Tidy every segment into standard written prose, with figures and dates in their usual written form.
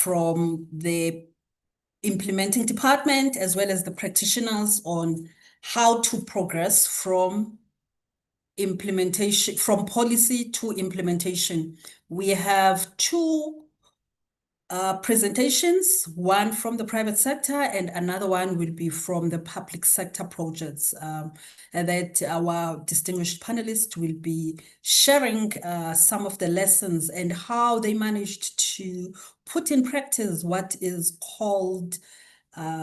from the implementing department as well as the practitioners on how to progress from implementation, from policy to implementation. We have two presentations, one from the private sector and another one will be from the public sector projects, and that our distinguished panelists will be sharing some of the lessons and how they managed to put in practice what is called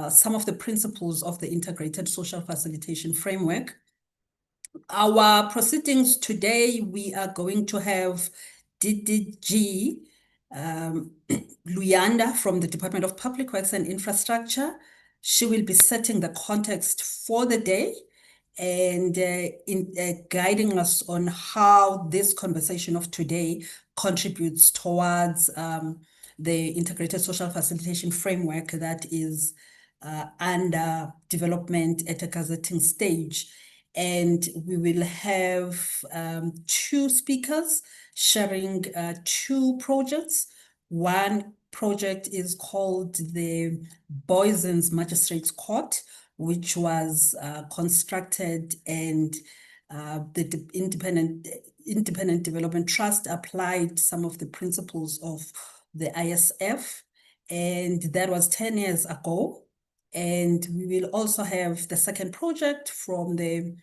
some of the principles of the integrated social facilitation framework. Our proceedings today, we are going to have DDG Luyanda from the Department of Public Works and Infrastructure. She will be setting the context for the day and guiding us on how this conversation of today contributes towards the integrated social facilitation framework that is under development at a gazetting stage. And we will have two speakers sharing two projects. One project is called the Boyson's Magistrates Court, which was constructed and the Independent Development Trust applied some of the principles of the ISF, and that was 10 years ago. And we will also have the second project from the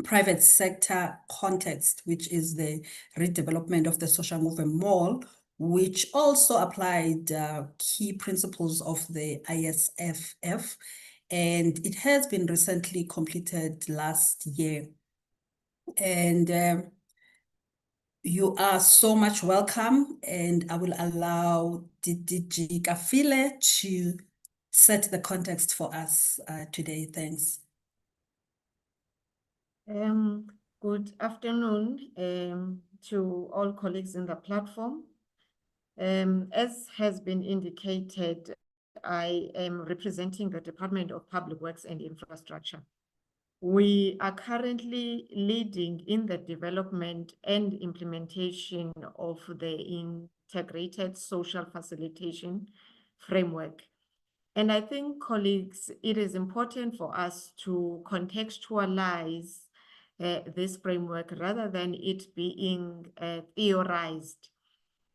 private sector context, which is the redevelopment of the Social Movement Mall, which also applied key principles of the ISFF. And it has been recently completed last year. And you are so much welcome. And I will allow DDG Kafile to set the context for us today. Thanks. Good afternoon to all colleagues in the platform. As has been indicated, I am representing the Department of Public Works and Infrastructure. We are currently leading in the development and implementation of the integrated social facilitation framework. And I think, colleagues, it is important for us to contextualize this framework rather than it being theorized.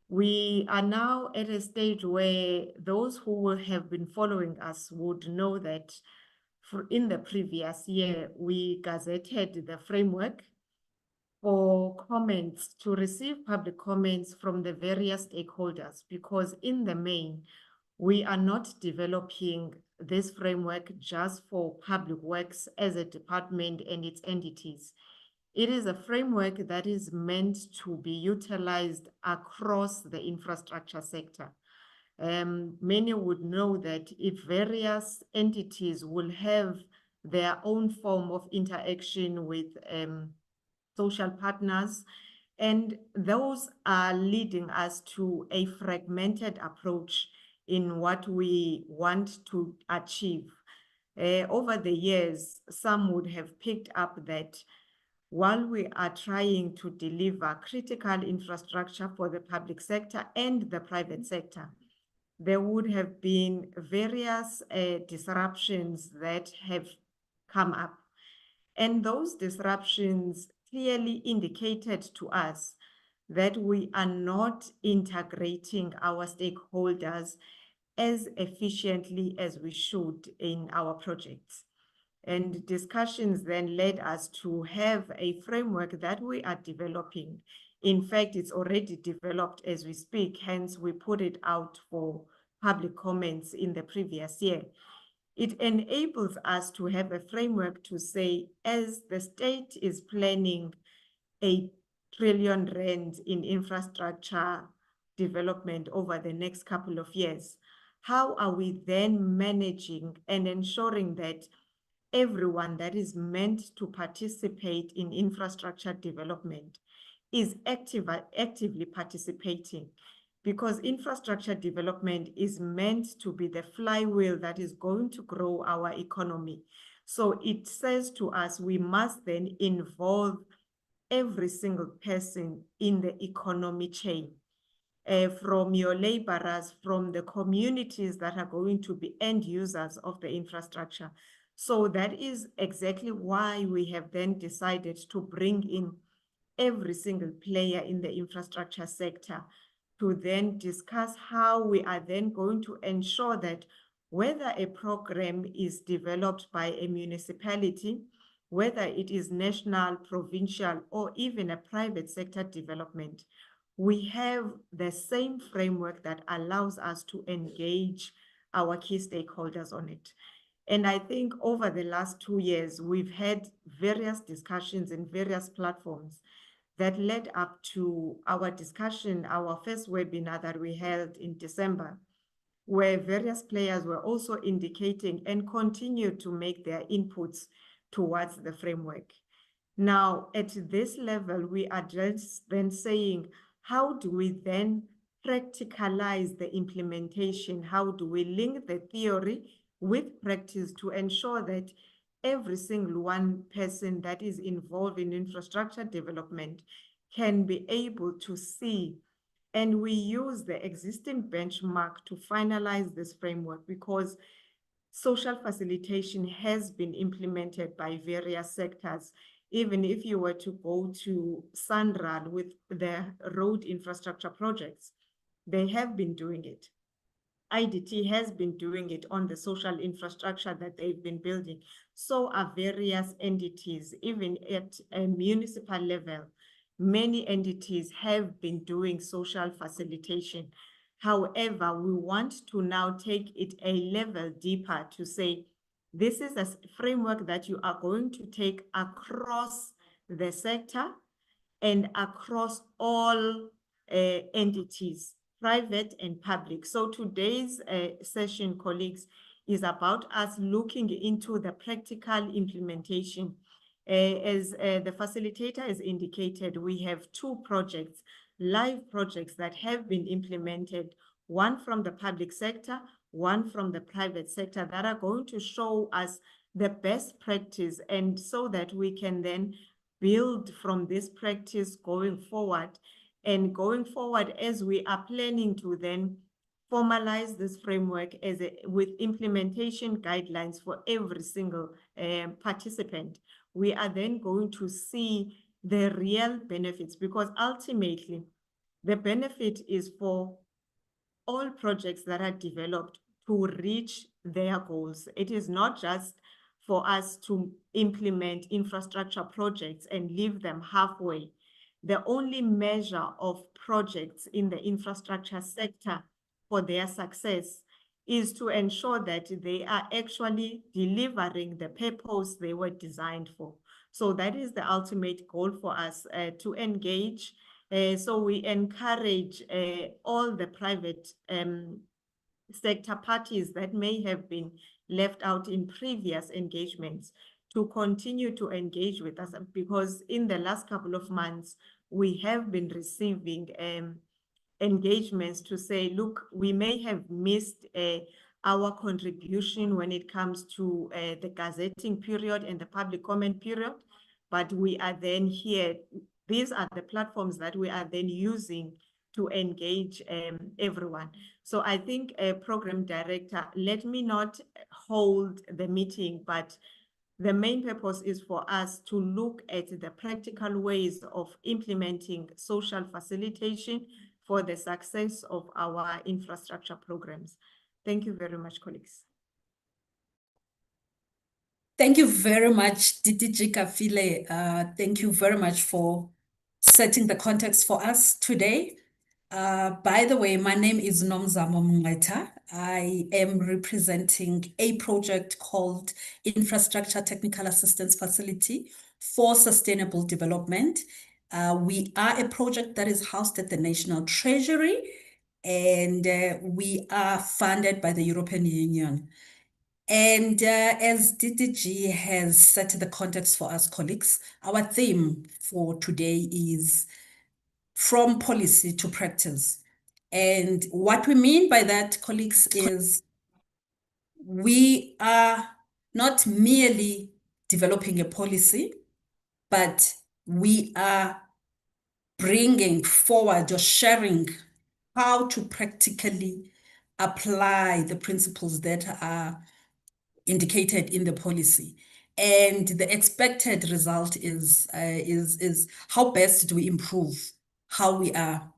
We are now at a stage where those who have been following us would know that in the previous year, we gazetted the framework for comments, to receive public comments from the various stakeholders, because in the main, we are not developing this framework just for public works as a department and its entities. It is a framework that is meant to be utilized across the infrastructure sector. Many would know that if various entities will have their own form of interaction with social partners, and those are leading us to a fragmented approach in what we want to achieve. Over the years, some would have picked up that while we are trying to deliver critical infrastructure for the public sector and the private sector, there would have been various disruptions that have come up. And those disruptions clearly indicated to us that we are not integrating our stakeholders as efficiently as we should in our projects. And discussions then led us to have a framework that we are developing. In fact, it's already developed as we speak, hence we put it out for public comments in the previous year. It enables us to have a framework to say, as the state is planning R1 trillion in infrastructure development over the next couple of years, how are we then managing and ensuring that everyone that is meant to participate in infrastructure development is actively participating? Because infrastructure development is meant to be the flywheel that is going to grow our economy. So it says to us, we must then involve every single person in the economy chain. from your laborers, from the communities that are going to be end users of the infrastructure. So that is exactly why we have then decided to bring in every single player in the infrastructure sector to then discuss how we are then going to ensure that whether a program is developed by a municipality, whether it is national, provincial, or even a private sector development, we have the same framework that allows us to engage our key stakeholders on it. And I think over the last 2 years, we've had various discussions in various platforms that led up to our discussion, our first webinar that we held in December, where various players were also indicating and continue to make their inputs towards the framework. Now, at this level, we are just then saying, how do we then practicalize the implementation? How do we link the theory with practice to ensure that every single one person that is involved in infrastructure development can be able to see? And we use the existing benchmark to finalize this framework, because social facilitation has been implemented by various sectors. Even if you were to go to SANRAL with the road infrastructure projects, they have been doing it. IDT has been doing it on the social infrastructure that they've been building. So are various entities, even at a municipal level. Many entities have been doing social facilitation. However, we want to now take it a level deeper to say, this is a framework that you are going to take across the sector and across all entities, private and public. So today's session, colleagues, is about us looking into the practical implementation. As the facilitator has indicated, we have 2 projects, live projects that have been implemented, one from the public sector, one from the private sector, that are going to show us the best practice, and so that we can then build from this practice going forward. And going forward, as we are planning to then formalize this framework with implementation guidelines for every single participant, we are then going to see the real benefits, because ultimately the benefit is for all projects that are developed to reach their goals. It is not just for us to implement infrastructure projects and leave them halfway. The only measure of projects in the infrastructure sector for their success is to ensure that they are actually delivering the purpose they were designed for. So that is the ultimate goal for us, to engage. So we encourage all the private sector parties that may have been left out in previous engagements to continue to engage with us, because in the last couple of months, we have been receiving engagements to say, look, we may have missed our contribution when it comes to the gazetting period and the public comment period, but we are then here. These are the platforms that we are then using to engage everyone. So I think, Program Director, let me not hold the meeting, but the main purpose is for us to look at the practical ways of implementing social facilitation for the success of our infrastructure programs. Thank you very much, colleagues. Thank you very much, DDG Kafile. Thank you very much for setting the context for us today. By the way, my name is Nomzamo Mungeta. I am representing a project called Infrastructure Technical Assistance Facility for Sustainable Development. We are a project that is housed at the National Treasury, and we are funded by the European Union. And as DDG has set the context for us, colleagues, our theme for today is from policy to practice. And what we mean by that, colleagues, is we are not merely developing a policy, but we are bringing forward or sharing how to practically apply the principles that are indicated in the policy. And the expected result is how best do we improve how we are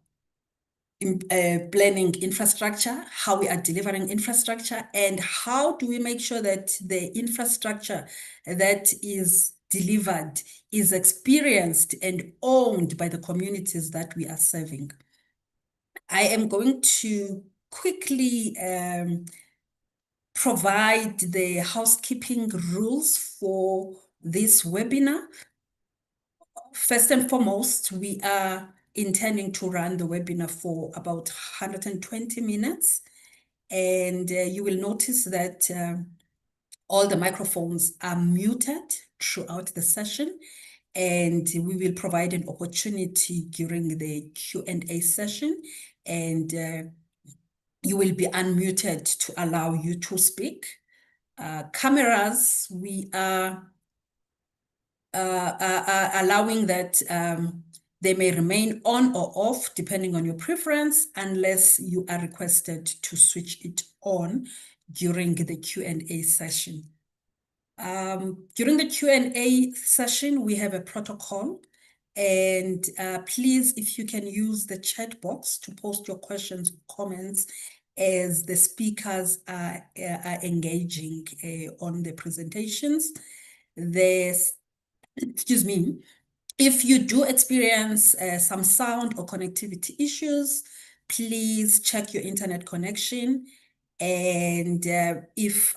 planning infrastructure, how we are delivering infrastructure, and how do we make sure that the infrastructure that is delivered is experienced and owned by the communities that we are serving. I am going to quickly provide the housekeeping rules for this webinar. First and foremost, we are intending to run the webinar for about 120 minutes. And you will notice that all the microphones are muted throughout the session. And we will provide an opportunity during the Q&A session. And you will be unmuted to allow you to speak. Cameras, we are allowing that they may remain on or off depending on your preference, unless you are requested to switch it on during the Q&A session. During the Q&A session, we have a protocol, and please, if you can use the chat box to post your questions, comments, as the speakers are engaging on the presentations. Excuse me, if you do experience some sound or connectivity issues, please check your internet connection. And if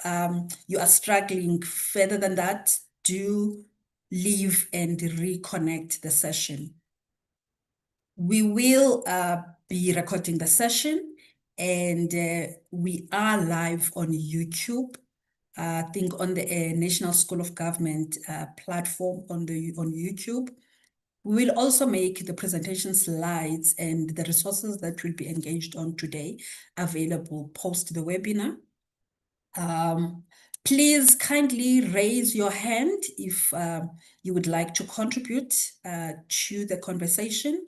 you are struggling further than that, do leave and reconnect the session. We will be recording the session, and we are live on YouTube. I think on the National School of Government platform on YouTube. We will also make the presentation slides and the resources that will be engaged on today available post the webinar. Please kindly raise your hand if you would like to contribute to the conversation,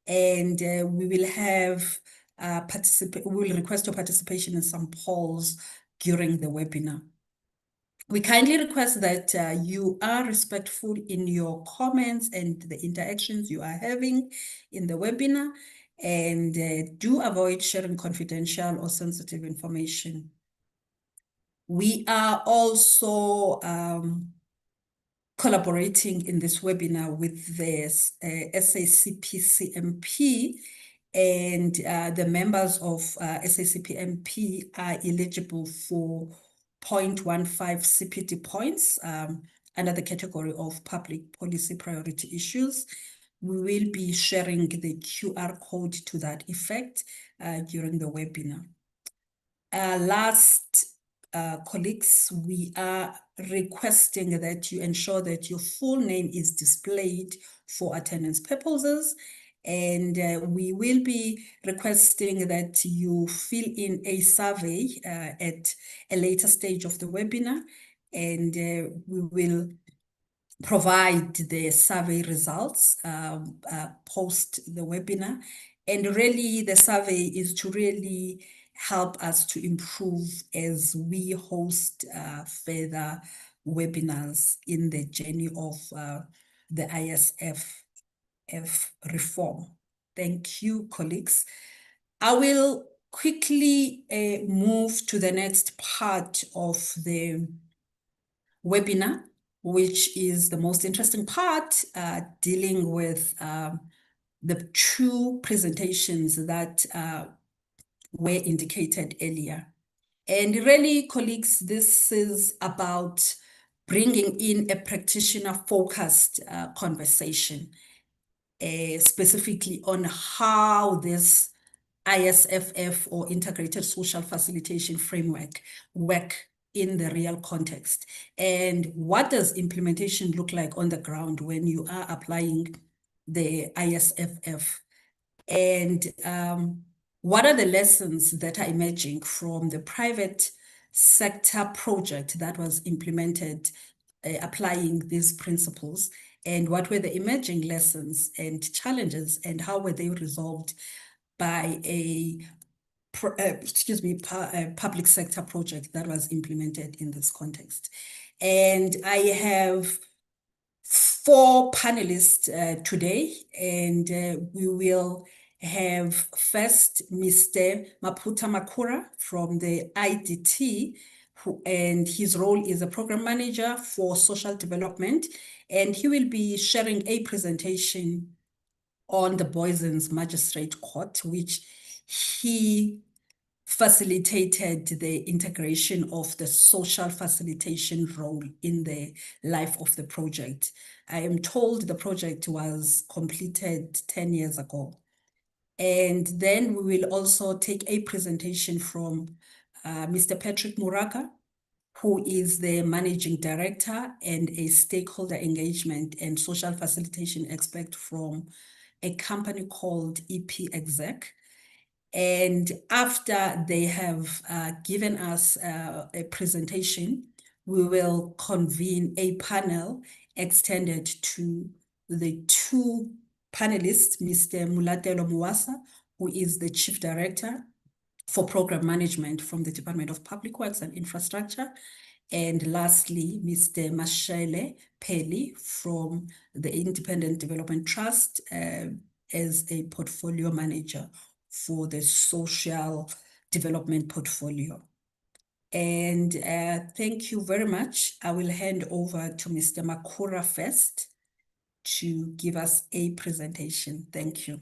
and we will have we will request your participation in some polls during the webinar. We kindly request that you are respectful in your comments and the interactions you are having in the webinar, and do avoid sharing confidential or sensitive information. We are also collaborating in this webinar with the SACP-CMP, and the members of SACP-MP are eligible for 0.15 CPD points under the category of public policy priority issues. We will be sharing the QR code to that effect during the webinar. Last, colleagues, we are requesting that you ensure that your full name is displayed for attendance purposes. And we will be requesting that you fill in a survey at a later stage of the webinar, and we will provide the survey results post the webinar. And really, the survey is to really help us to improve as we host further webinars in the journey of the ISFF reform. Thank you, colleagues. I will quickly move to the next part of the webinar, which is the most interesting part, dealing with the two presentations that were indicated earlier. And really, colleagues, this is about bringing in a practitioner-focused conversation, specifically on how this ISFF, or Integrated Social Facilitation Framework, work in the real context. And what does implementation look like on the ground when you are applying the ISFF? And what are the lessons that are emerging from the private sector project that was implemented applying these principles? And what were the emerging lessons and challenges, and how were they resolved by a public sector project that was implemented in this context. And I have 4 panelists today, and we will have first Mr. Maputa Makura from the IDT, and his role is a program manager for social development, and he will be sharing a presentation on the Boysens Magistrate Court, which he facilitated the integration of the social facilitation role in the life of the project. I am told the project was completed 10 years ago. And then we will also take a presentation from Mr. Patrick Muraka, who is the managing director and a stakeholder engagement and social facilitation expert from a company called EP Exec. And after they have given us a presentation, we will convene a panel extended to the 2 panelists, Mr. Mulatelo Muwasa, who is the Chief Director for Program Management from the Department of Public Works and Infrastructure, and lastly, Mr. Mashele Peli from the Independent Development Trust as a portfolio manager for the social development portfolio. And thank you very much. I will hand over to Mr. Makura first to give us a presentation. Thank you.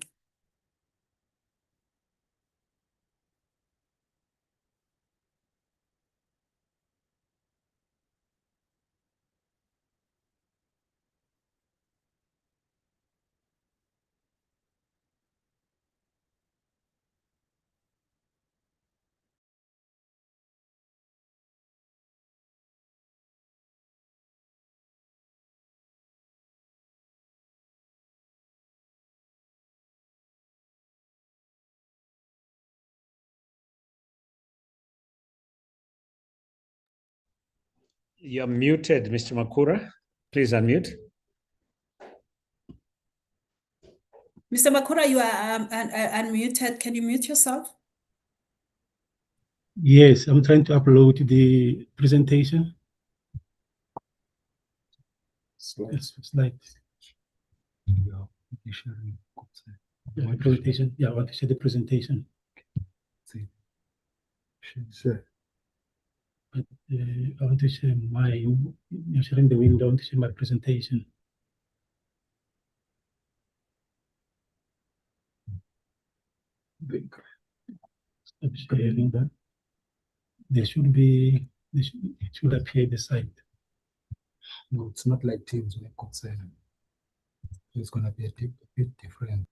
You're muted, Mr. Makura. Please unmute. Mr. Makura, you are unmuted. Can you mute yourself? Yes, I'm trying to upload the presentation. Slides. Yeah, my presentation. Yeah, I want to share the presentation. Sure. But I want to share you're sharing the window. I want to share my presentation. I'm sharing that. It should appear the site. No, it's not like Teams when concern. It's going to be a bit different.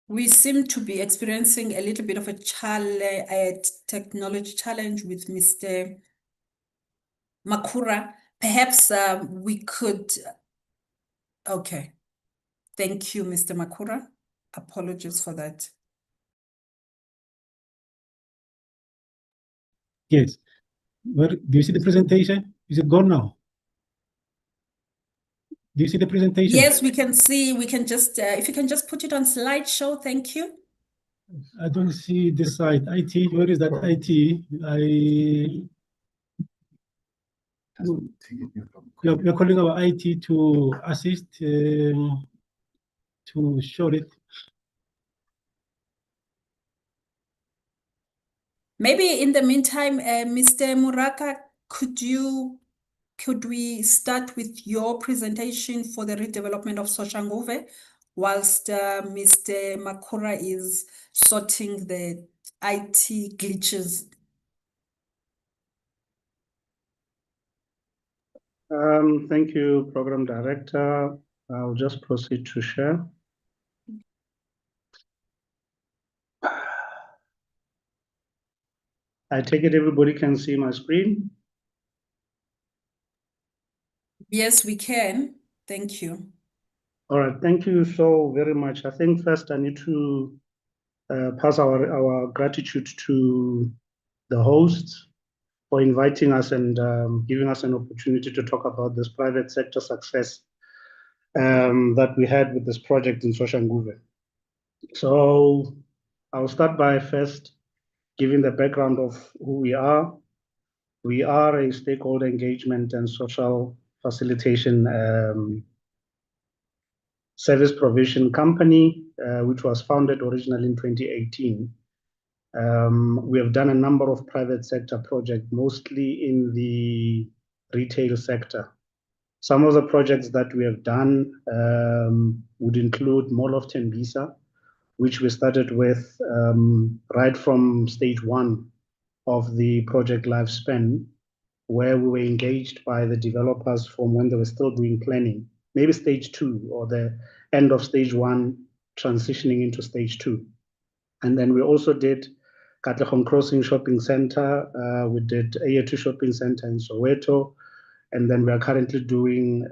We seem to be experiencing a little bit of a technology challenge with Mr. Makura. Perhaps we could. Okay. Thank you, Mr. Makura. Apologies for that. Yes. Where do you see the presentation? Is it gone now? Do you see the presentation? Yes, we can see. We can just, if you can just put it on slideshow, thank you. I don't see the site. IT, where is that IT? We're calling our IT to assist to show it. Maybe in the meantime, Mr. Muraka, could we start with your presentation for the redevelopment of Soshanguve whilst Mr. Makura is sorting the IT glitches? Thank you, Program Director. I'll just proceed to share. I take it everybody can see my screen? Yes, we can. Thank you. All right, thank you so very much. I think first I need to pass our gratitude to the hosts for inviting us and giving us an opportunity to talk about this private sector success that we had with this project in Soshanguve. So I'll start by first giving the background of who we are. We are a stakeholder engagement and social facilitation service provision company, which was founded originally in 2018. We have done a number of private sector projects, mostly in the retail sector. Some of the projects that we have done would include Mall of Tembisa, which we started with right from stage 1 of the project lifespan, where we were engaged by the developers from when they were still doing planning, maybe stage 2 or the end of stage 1, transitioning into stage 2. And then we also did Katlehong Crossing Shopping Center. We did AE2 Shopping Center in Soweto. And then we are currently doing,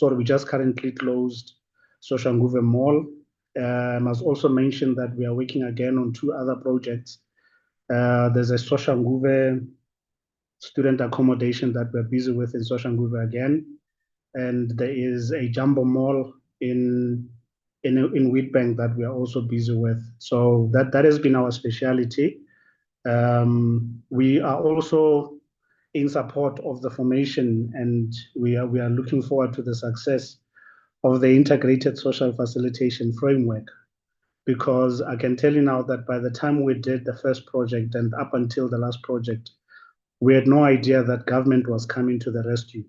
we just currently closed Soshanguve Mall. I must also mention that we are working again on 2 other projects. There's a Soshanguve student accommodation that we're busy with in Soshanguve again. And there is a jumbo mall in Wheatbank that we are also busy with. So that has been our speciality. We are also in support of the formation, and we are looking forward to the success of the integrated social facilitation framework, because I can tell you now that by the time we did the first project and up until the last project, we had no idea that government was coming to the rescue.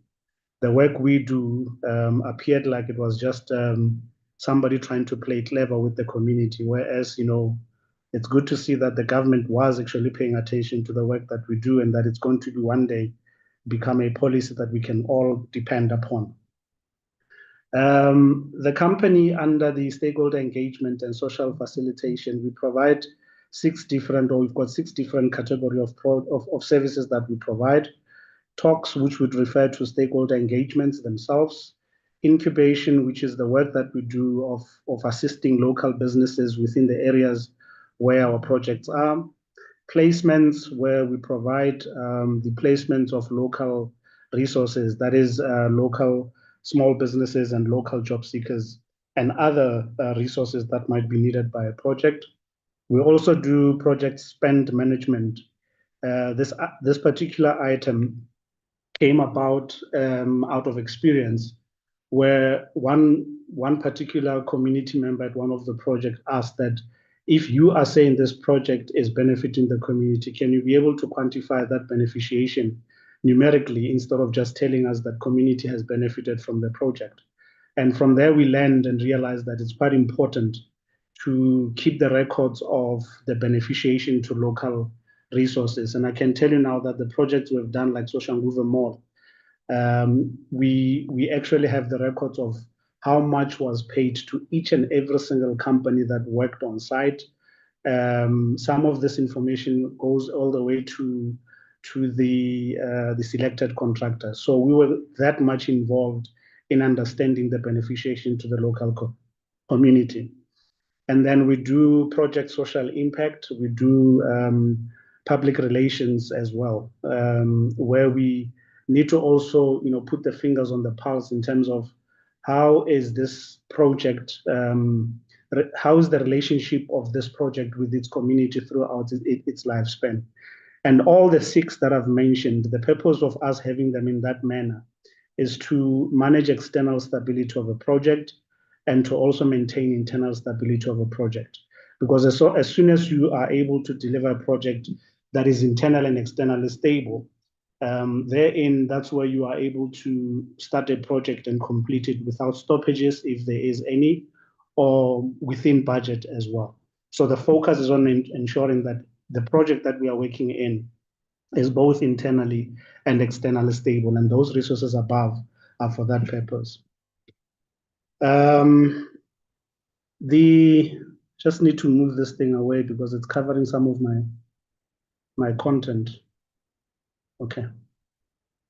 The work we do appeared like it was just somebody trying to play clever with the community, whereas, it's good to see that the government was actually paying attention to the work that we do, and that it's going to be one day become a policy that we can all depend upon. The company, under the stakeholder engagement and social facilitation, we provide we've got 6 different categories of services that we provide. Talks, which would refer to stakeholder engagements themselves. Incubation, which is the work that we do of assisting local businesses within the areas where our projects are. Placements, where we provide the placements of local resources, that is local small businesses and local job seekers and other resources that might be needed by a project. We also do project spend management. This particular item came about out of experience, where one particular community member at one of the projects asked that, if you are saying this project is benefiting the community, can you be able to quantify that beneficiation numerically instead of just telling us that community has benefited from the project? And from there, we learned and realized that it's quite important to keep the records of the beneficiation to local resources. And I can tell you now that the projects we've done, like Soshanguve Mall, we actually have the records of how much was paid to each and every single company that worked on site. Some of this information goes all the way to the selected contractor. So we were that much involved in understanding the beneficiation to the local community. And then we do project social impact. We do public relations as well, where we need to also, put the fingers on the pulse in terms of how is this project, how is the relationship of this project with its community throughout its lifespan. And all the 6 that I've mentioned, the purpose of us having them in that manner is to manage external stability of a project and to also maintain internal stability of a project. Because as soon as you are able to deliver a project that is internal and externally stable, therein, that's where you are able to start a project and complete it without stoppages, if there is any, or within budget as well. So the focus is on ensuring that the project that we are working in is both internally and externally stable, and those resources above are for that purpose. Just need to move this thing away because it's covering some of my content. Okay.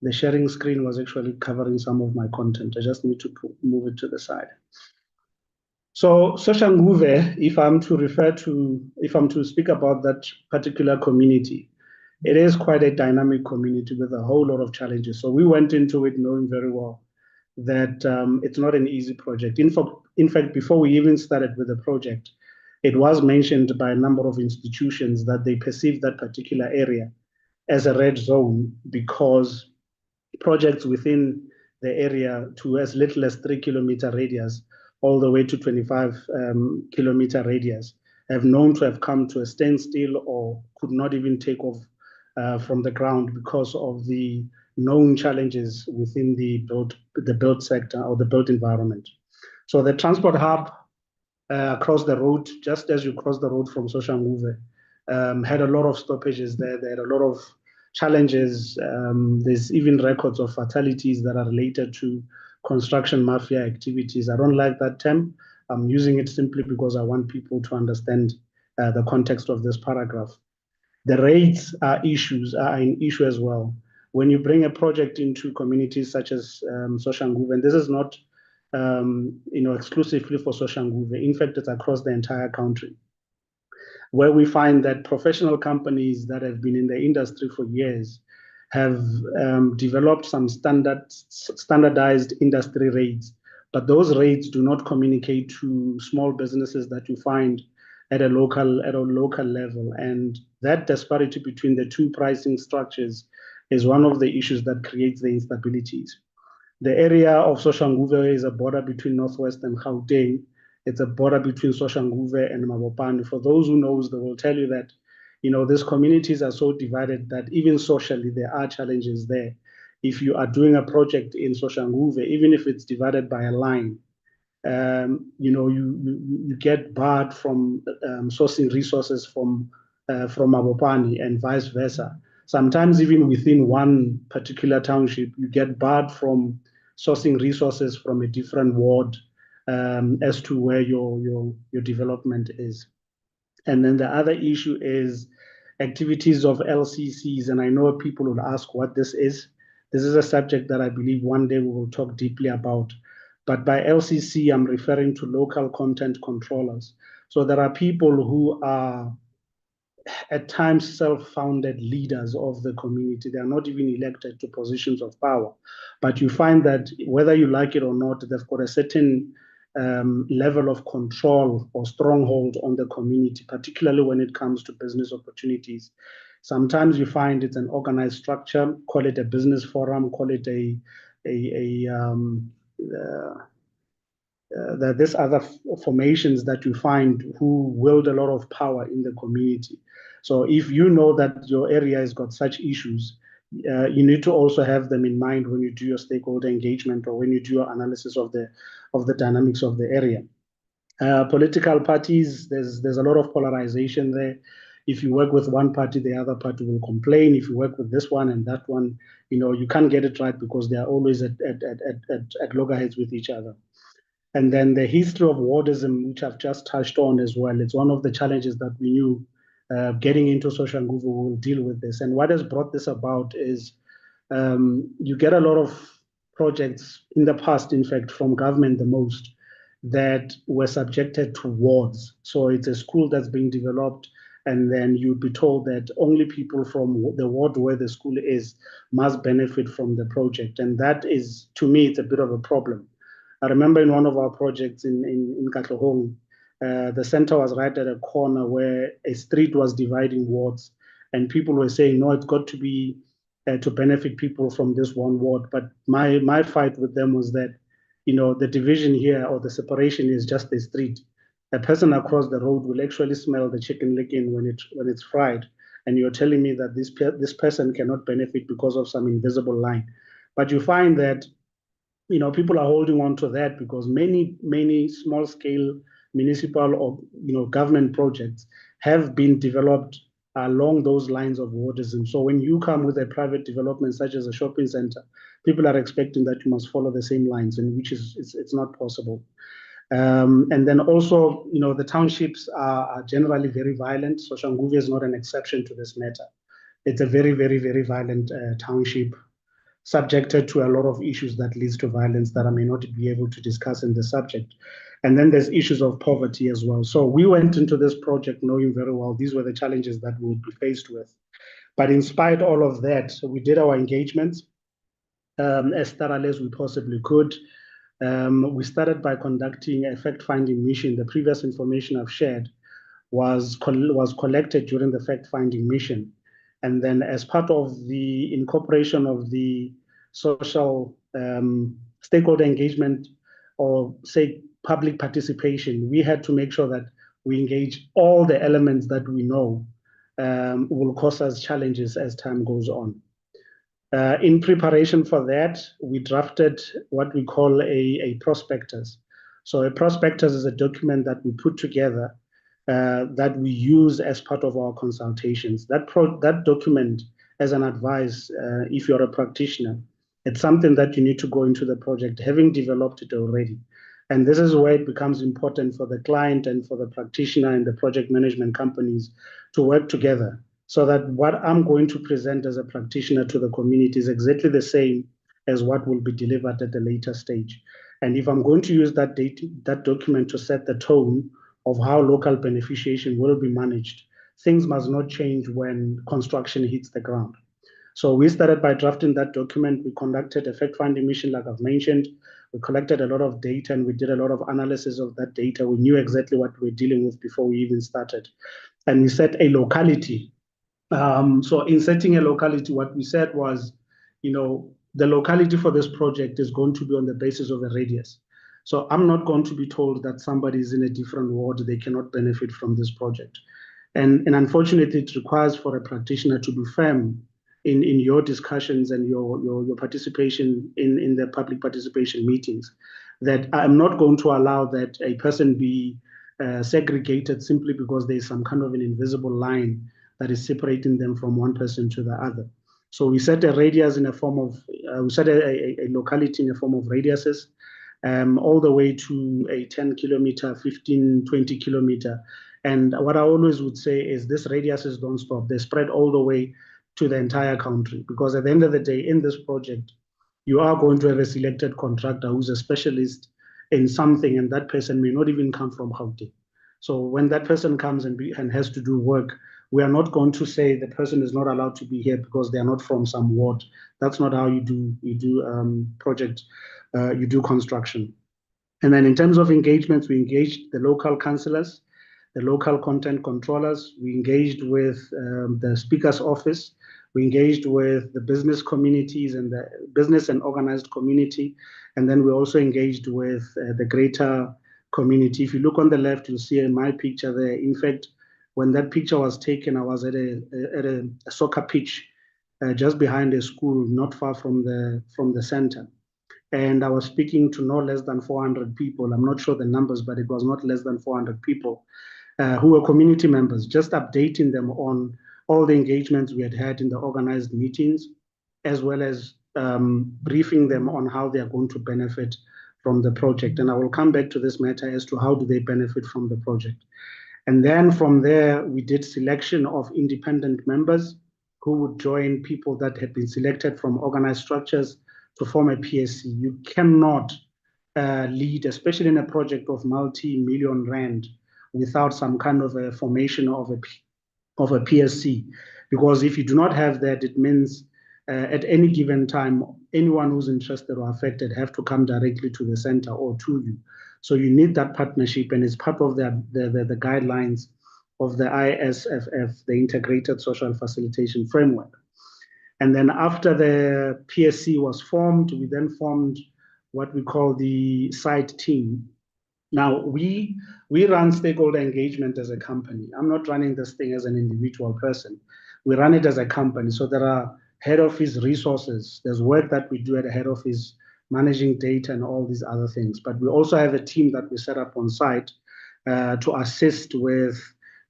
The sharing screen was actually covering some of my content. I just need to move it to the side. So Soshanguve, if I'm to speak about that particular community, it is quite a dynamic community with a whole lot of challenges. So we went into it knowing very well that it's not an easy project. In fact, before we even started with the project, it was mentioned by a number of institutions that they perceive that particular area as a red zone because projects within the area to as little as 3 kilometer radius all the way to 25 kilometer radius have known to have come to a standstill or could not even take off from the ground because of the known challenges within the built sector or the built environment. So the transport hub across the road, just as you cross the road from Soshanguve, had a lot of stoppages there. They had a lot of challenges. There's even records of fatalities that are related to construction mafia activities. I don't like that term. I'm using it simply because I want people to understand the context of this paragraph. The rates are an issue as well. When you bring a project into communities such as Soshanguve, and this is not exclusively for Soshanguve. In fact, it's across the entire country, where we find that professional companies that have been in the industry for years have developed some standardized industry rates, but those rates do not communicate to small businesses that you find at a local level, and that disparity between the two pricing structures is one of the issues that creates the instabilities. The area of Soshanguve is a border between Northwest and Gauteng. It's a border between Soshanguve and Mabopane. For those who knows, they will tell you that, these communities are so divided that even socially there are challenges there. If you are doing a project in Soshanguve, even if it's divided by a line, you get barred from sourcing resources from Mabopane and vice versa. Sometimes even within one particular township, you get barred from sourcing resources from a different ward as to where your development is. And then the other issue is activities of LCCs, and I know people will ask what this is. This is a subject that I believe one day we will talk deeply about. But by LCC, I'm referring to local content controllers. So there are people who are at times self-founded leaders of the community. They are not even elected to positions of power. But you find that whether you like it or not, they've got a certain level of control or stronghold on the community, particularly when it comes to business opportunities. Sometimes you find it's an organized structure, call it a business forum, call it there's other formations that you find who wield a lot of power in the community. So if you know that your area has got such issues, you need to also have them in mind when you do your stakeholder engagement or when you do your analysis of the dynamics of the area. Political parties, there's a lot of polarization there. If you work with one party, the other party will complain. If you work with this one and that one, you can't get it right because they are always at loggerheads with each other. And then the history of wardism, which I've just touched on as well. It's one of the challenges that we knew getting into Soshanguve will deal with this. And what has brought this about is you get a lot of projects in the past, in fact, from government the most, that were subjected to wards. So it's a school that's being developed, and then you'd be told that only people from the ward where the school is must benefit from the project. And that is, to me, it's a bit of a problem. I remember in one of our projects in Katlehong, the center was right at a corner where a street was dividing wards, and people were saying, no, it's got to be to benefit people from this one ward. But my fight with them was that, the division here or the separation is just a street. A person across the road will actually smell the chicken licking when it's fried, and you're telling me that this person cannot benefit because of some invisible line. But you find that people are holding on to that because many small scale municipal or government projects have been developed along those lines of wardism. So when you come with a private development such as a shopping center, people are expecting that you must follow the same lines, and which is it's not possible. And then also, the townships are generally very violent. Soshanguve is not an exception to this matter. It's a very, very, very violent township. subjected to a lot of issues that leads to violence that I may not be able to discuss in the subject. And then there's issues of poverty as well. So we went into this project knowing very well these were the challenges that we would be faced with. But in spite of all of that, so we did our engagements as thoroughly as we possibly could. We started by conducting a fact-finding mission. The previous information I've shared was collected during the fact-finding mission. And then as part of the incorporation of the social stakeholder engagement, or say public participation, we had to make sure that we engage all the elements that we know will cause us challenges as time goes on. In preparation for that, we drafted what we call a prospectus. So a prospectus is a document that we put together that we use as part of our consultations. That document, as an advice, if you're a practitioner, it's something that you need to go into the project having developed it already. And this is where it becomes important for the client and for the practitioner and the project management companies to work together, so that what I'm going to present as a practitioner to the community is exactly the same as what will be delivered at a later stage. And if I'm going to use that document to set the tone of how local beneficiation will be managed, things must not change when construction hits the ground. So we started by drafting that document. We conducted a fact-finding mission, like I've mentioned. We collected a lot of data and we did a lot of analysis of that data. We knew exactly what we were dealing with before we even started. And we set a locality. So in setting a locality, what we said was, the locality for this project is going to be on the basis of a radius. So I'm not going to be told that somebody is in a different ward, they cannot benefit from this project. And unfortunately, it requires for a practitioner to be firm in your discussions and your participation in the public participation meetings, that I'm not going to allow that a person be segregated simply because there's some kind of an invisible line that is separating them from one person to the other. So we set a radius in a form of, we set a locality in a form of radiuses, all the way to a 10 kilometer, 15, 20 kilometer. And what I always would say is this radiuses don't stop. They spread all the way to the entire country, because at the end of the day, in this project, you are going to have a selected contractor who's a specialist in something, and that person may not even come from Gauteng. So when that person comes and has to do work, we are not going to say the person is not allowed to be here because they are not from some ward. That's not how you do project, you do construction. And then in terms of engagements, we engaged the local councillors, the local content controllers. We engaged with the Speaker's office. We engaged with the business communities and the business and organized community. And then we also engaged with the greater community. If you look on the left, you'll see my picture there. In fact, when that picture was taken, I was at a soccer pitch just behind a school, not far from the center. And I was speaking to no less than 400 people. I'm not sure the numbers, but it was not less than 400 people who were community members, just updating them on all the engagements we had had in the organized meetings, as well as briefing them on how they are going to benefit from the project. And I will come back to this matter as to how do they benefit from the project. And then from there, we did selection of independent members who would join people that had been selected from organized structures to form a PSC. You cannot lead, especially in a project of multi-million rand, without some kind of a formation of a PSC. Because if you do not have that, it means at any given time, anyone who's interested or affected have to come directly to the center or to you. So you need that partnership, and it's part of the guidelines of the ISFF, the Integrated Social Facilitation Framework. And then after the PSC was formed, we then formed what we call the site team. Now, we run stakeholder engagement as a company. I'm not running this thing as an individual person. We run it as a company. So there are head office resources. There's work that we do at the head office, managing data and all these other things. But we also have a team that we set up on site to assist with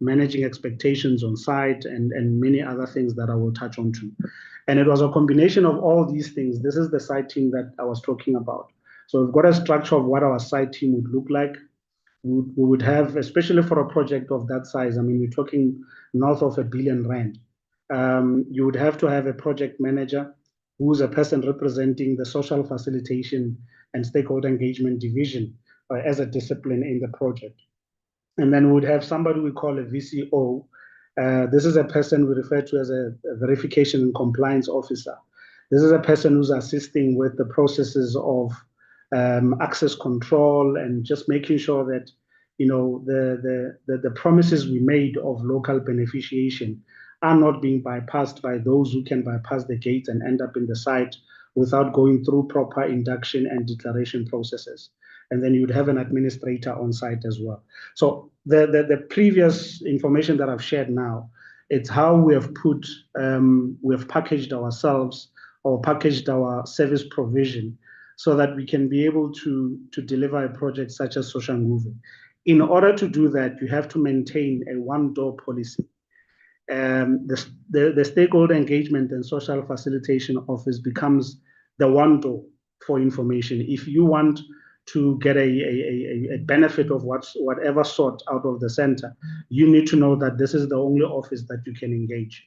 managing expectations on site and many other things that I will touch on too. And it was a combination of all these things. This is the site team that I was talking about. So we've got a structure of what our site team would look like. We would have, especially for a project of that size, I mean, we're talking north of R1 billion. You would have to have a project manager who's a person representing the social facilitation and stakeholder engagement division as a discipline in the project. And then we would have somebody we call a VCO. This is a person we refer to as a verification and compliance officer. This is a person who's assisting with the processes of access control and just making sure that the promises we made of local beneficiation are not being bypassed by those who can bypass the gates and end up in the site without going through proper induction and declaration processes. And then you would have an administrator on site as well. So the previous information that I've shared now, it's how we have packaged ourselves or packaged our service provision so that we can be able to deliver a project such as Soshanguve. In order to do that, you have to maintain a one-door policy. The stakeholder engagement and social facilitation office becomes the one door for information. If you want to get a benefit of whatever sort out of the center, you need to know that this is the only office that you can engage.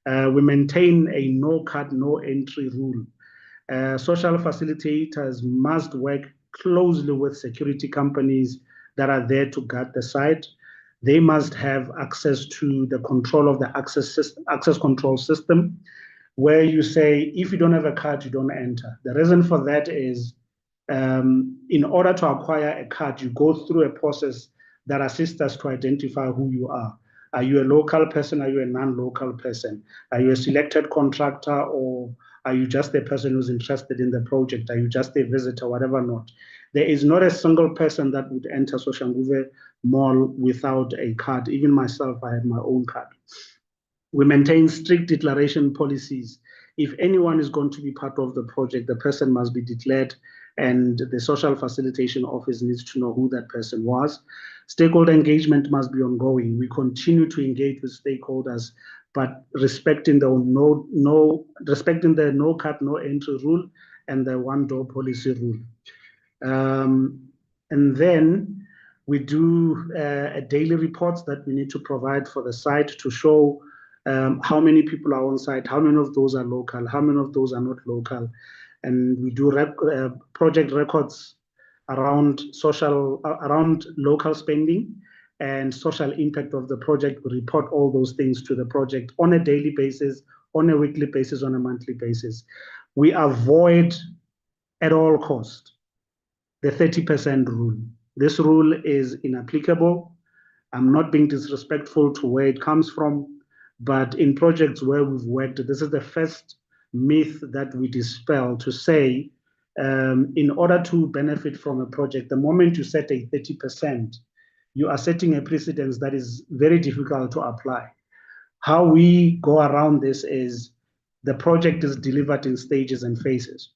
We maintain a no cut, no entry rule. Social facilitators must work closely with security companies that are there to guard the site. They must have access to the control of the access control system, where you say, if you don't have a card, you don't enter. The reason for that is in order to acquire a card, you go through a process that assists us to identify who you are. Are you a local person? Are you a non-local person? Are you a selected contractor, or are you just a person who's interested in the project? Are you just a visitor, whatever not? There is not a single person that would enter Soshanguve Mall without a card. Even myself, I have my own card. We maintain strict declaration policies. If anyone is going to be part of the project, the person must be declared, and the social facilitation office needs to know who that person was. Stakeholder engagement must be ongoing. We continue to engage with stakeholders, but respecting the no cut, no entry rule and the one door policy rule. And then we do daily reports that we need to provide for the site to show how many people are on site, how many of those are local, how many of those are not local. And we do project records around local spending and social impact of the project. We report all those things to the project on a daily basis, on a weekly basis, on a monthly basis. We avoid at all cost the 30% rule. This rule is inapplicable. I'm not being disrespectful to where it comes from, but in projects where we've worked, this is the first myth that we dispel, to say, in order to benefit from a project, the moment you set a 30%, you are setting a precedence that is very difficult to apply. How we go around this is the project is delivered in stages and phases.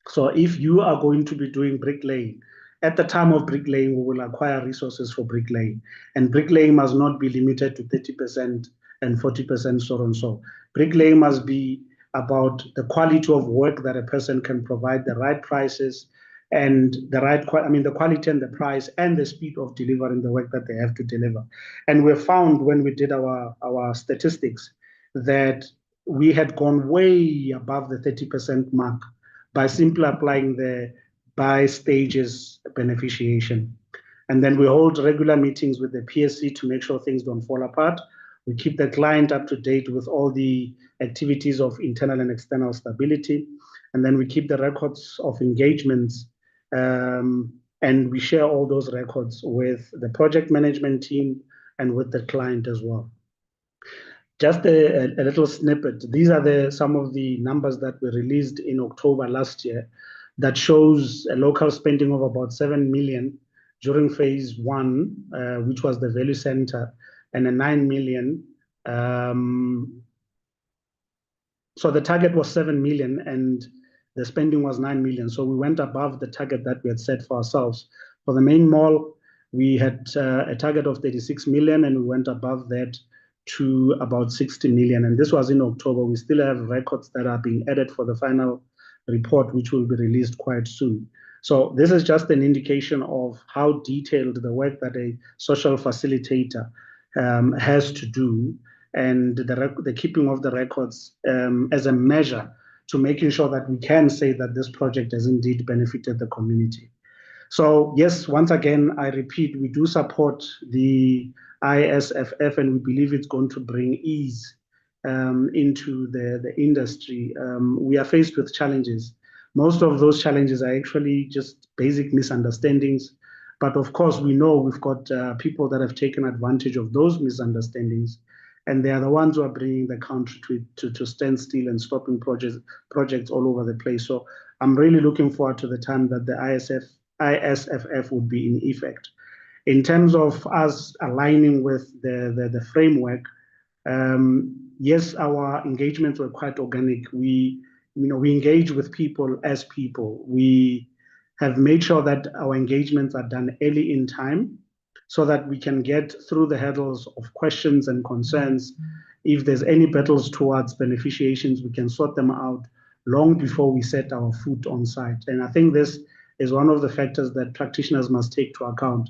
So if you are going to be doing bricklaying, at the time of bricklaying, we will acquire resources for bricklaying. And bricklaying must not be limited to 30% and 40% so and so. Bricklaying must be about the quality of work that a person can provide, the right prices, and the quality and the price and the speed of delivering the work that they have to deliver. And we found when we did our statistics that we had gone way above the 30% mark by simply applying the by stages beneficiation. And then we hold regular meetings with the PSC to make sure things don't fall apart. We keep the client up to date with all the activities of internal and external stability. And then we keep the records of engagements, and we share all those records with the project management team and with the client as well. Just a little snippet. These are some of the numbers that were released in October last year that shows a local spending of about 7 million during phase 1, which was the value center, and a 9 million. So the target was 7 million and the spending was 9 million. So we went above the target that we had set for ourselves. For the main mall, we had a target of 36 million and we went above that to about 60 million. And this was in October. We still have records that are being added for the final report, which will be released quite soon. So this is just an indication of how detailed the work that a social facilitator has to do, and the keeping of the records as a measure to making sure that we can say that this project has indeed benefited the community. So yes, once again, I repeat, we do support the ISFF, and we believe it's going to bring ease into the industry. We are faced with challenges. Most of those challenges are actually just basic misunderstandings. But of course, we know we've got people that have taken advantage of those misunderstandings, and they are the ones who are bringing the country to stand still and stopping projects all over the place. So I'm really looking forward to the time that the ISFF would be in effect. In terms of us aligning with the framework, yes, our engagements were quite organic. We engage with people as people. We have made sure that our engagements are done early in time so that we can get through the hurdles of questions and concerns. If there's any battles towards beneficiations, we can sort them out long before we set our foot on site. And I think this is one of the factors that practitioners must take to account,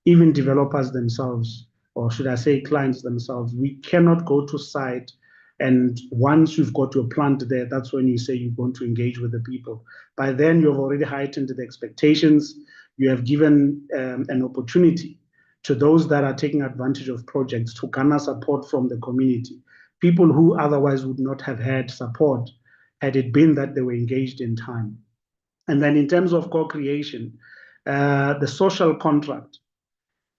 even developers themselves, or should I say clients themselves. We cannot go to site and once you've got your plant there, that's when you say you're going to engage with the people. By then, you've already heightened the expectations. You have given an opportunity to those that are taking advantage of projects to garner support from the community, people who otherwise would not have had support had it been that they were engaged in time. And then in terms of co-creation, the social contract,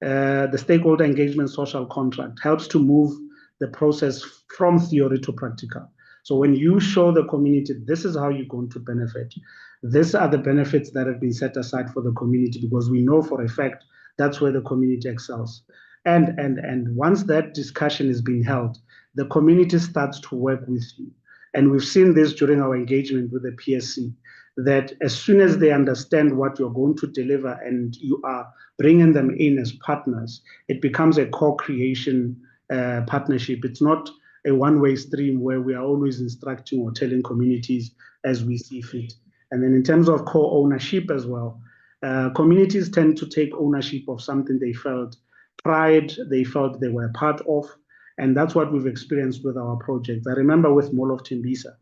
the stakeholder engagement social contract helps to move the process from theory to practical. So when you show the community, this is how you're going to benefit. These are the benefits that have been set aside for the community, because we know for a fact that's where the community excels. And once that discussion is being held, the community starts to work with you. And we've seen this during our engagement with the PSC, that as soon as they understand what you're going to deliver and you are bringing them in as partners, it becomes a co-creation partnership. It's not a one-way stream where we are always instructing or telling communities as we see fit. And then in terms of co-ownership as well, communities tend to take ownership of something they felt pride, they felt they were part of, and that's what we've experienced with our projects. I remember with Mall of Tembisa,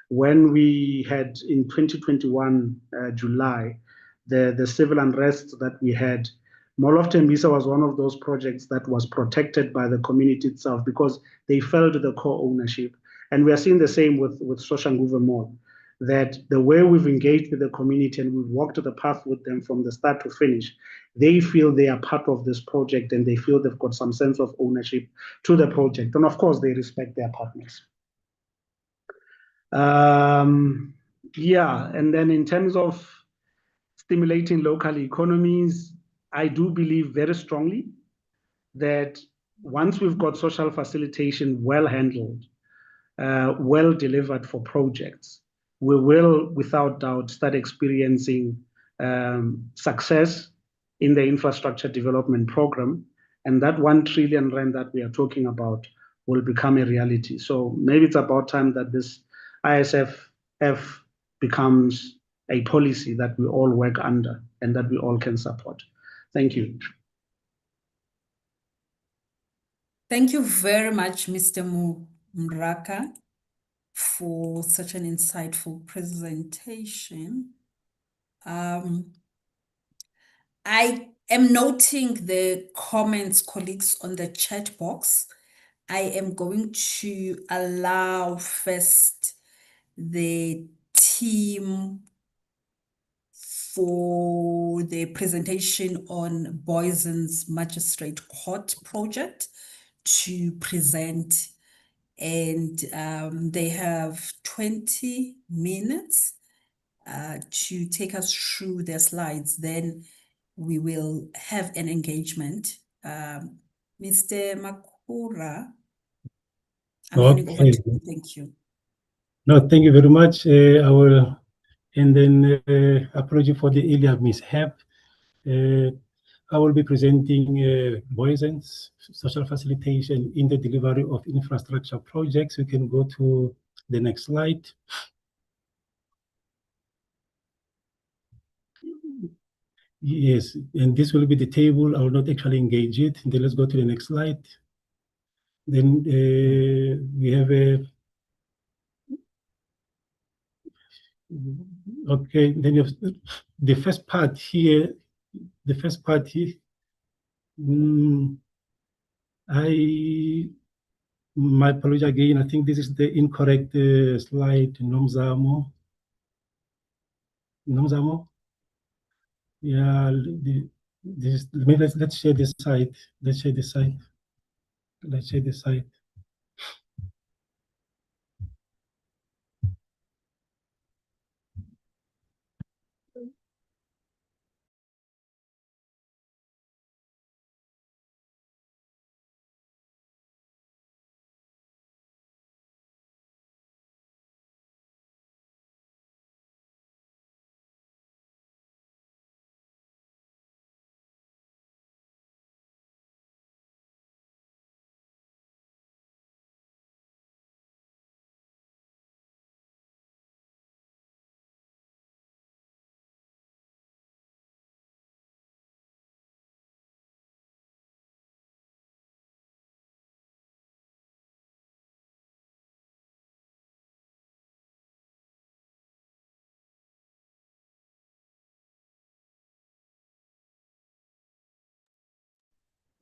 when we had in 2021 July, the civil unrest that we had, Mall of Tembisa was one of those projects that was protected by the community itself because they felt the co-ownership. And we are seeing the same with Soshanguve Mall, that the way we've engaged with the community and we've walked the path with them from the start to finish, they feel they are part of this project and they feel they've got some sense of ownership to the project. And of course, they respect their partners. Yeah, and then in terms of stimulating local economies, I do believe very strongly that once we've got social facilitation well handled, well delivered for projects, we will, without doubt, start experiencing success in the infrastructure development program. And that 1 trillion rand that we are talking about will become a reality. So maybe it's about time that this ISFF becomes a policy that we all work under and that we all can support. Thank you. Thank you very much, Mr. Mraka, for such an insightful presentation. I am noting the comments, colleagues, on the chat box. I am going to allow first the team for the presentation on Boysen's Magistrate Court project to present, and they have 20 minutes to take us through their slides. Then we will have an engagement. Mr. Makura, I'm handing over to you. Thank you. No, thank you very much. I will, and then apology for the earlier mishap. I will be presenting Boysen's social facilitation in the delivery of infrastructure projects. We can go to the next slide. Yes, and this will be the table. I will not actually engage it. Then let's go to the next slide. Then we have a Okay, then you have the first part here. The first part here. My apology again. I think this is the incorrect slide. Nomzamo. Yeah. Let's share this site. Let's share the site. Let's share the site.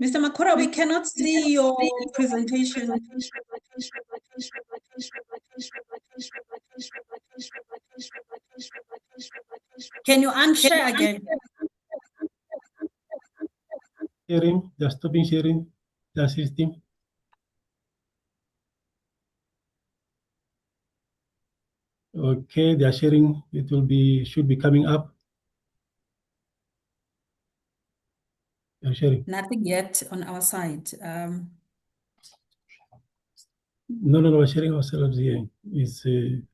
Mr. Makura, we cannot see your presentation. Can you unshare again? Sharing, they're stopping sharing the system. Okay, they are sharing. It should be coming up. They're sharing. Nothing yet on our side. No, we're sharing ourselves here. It's should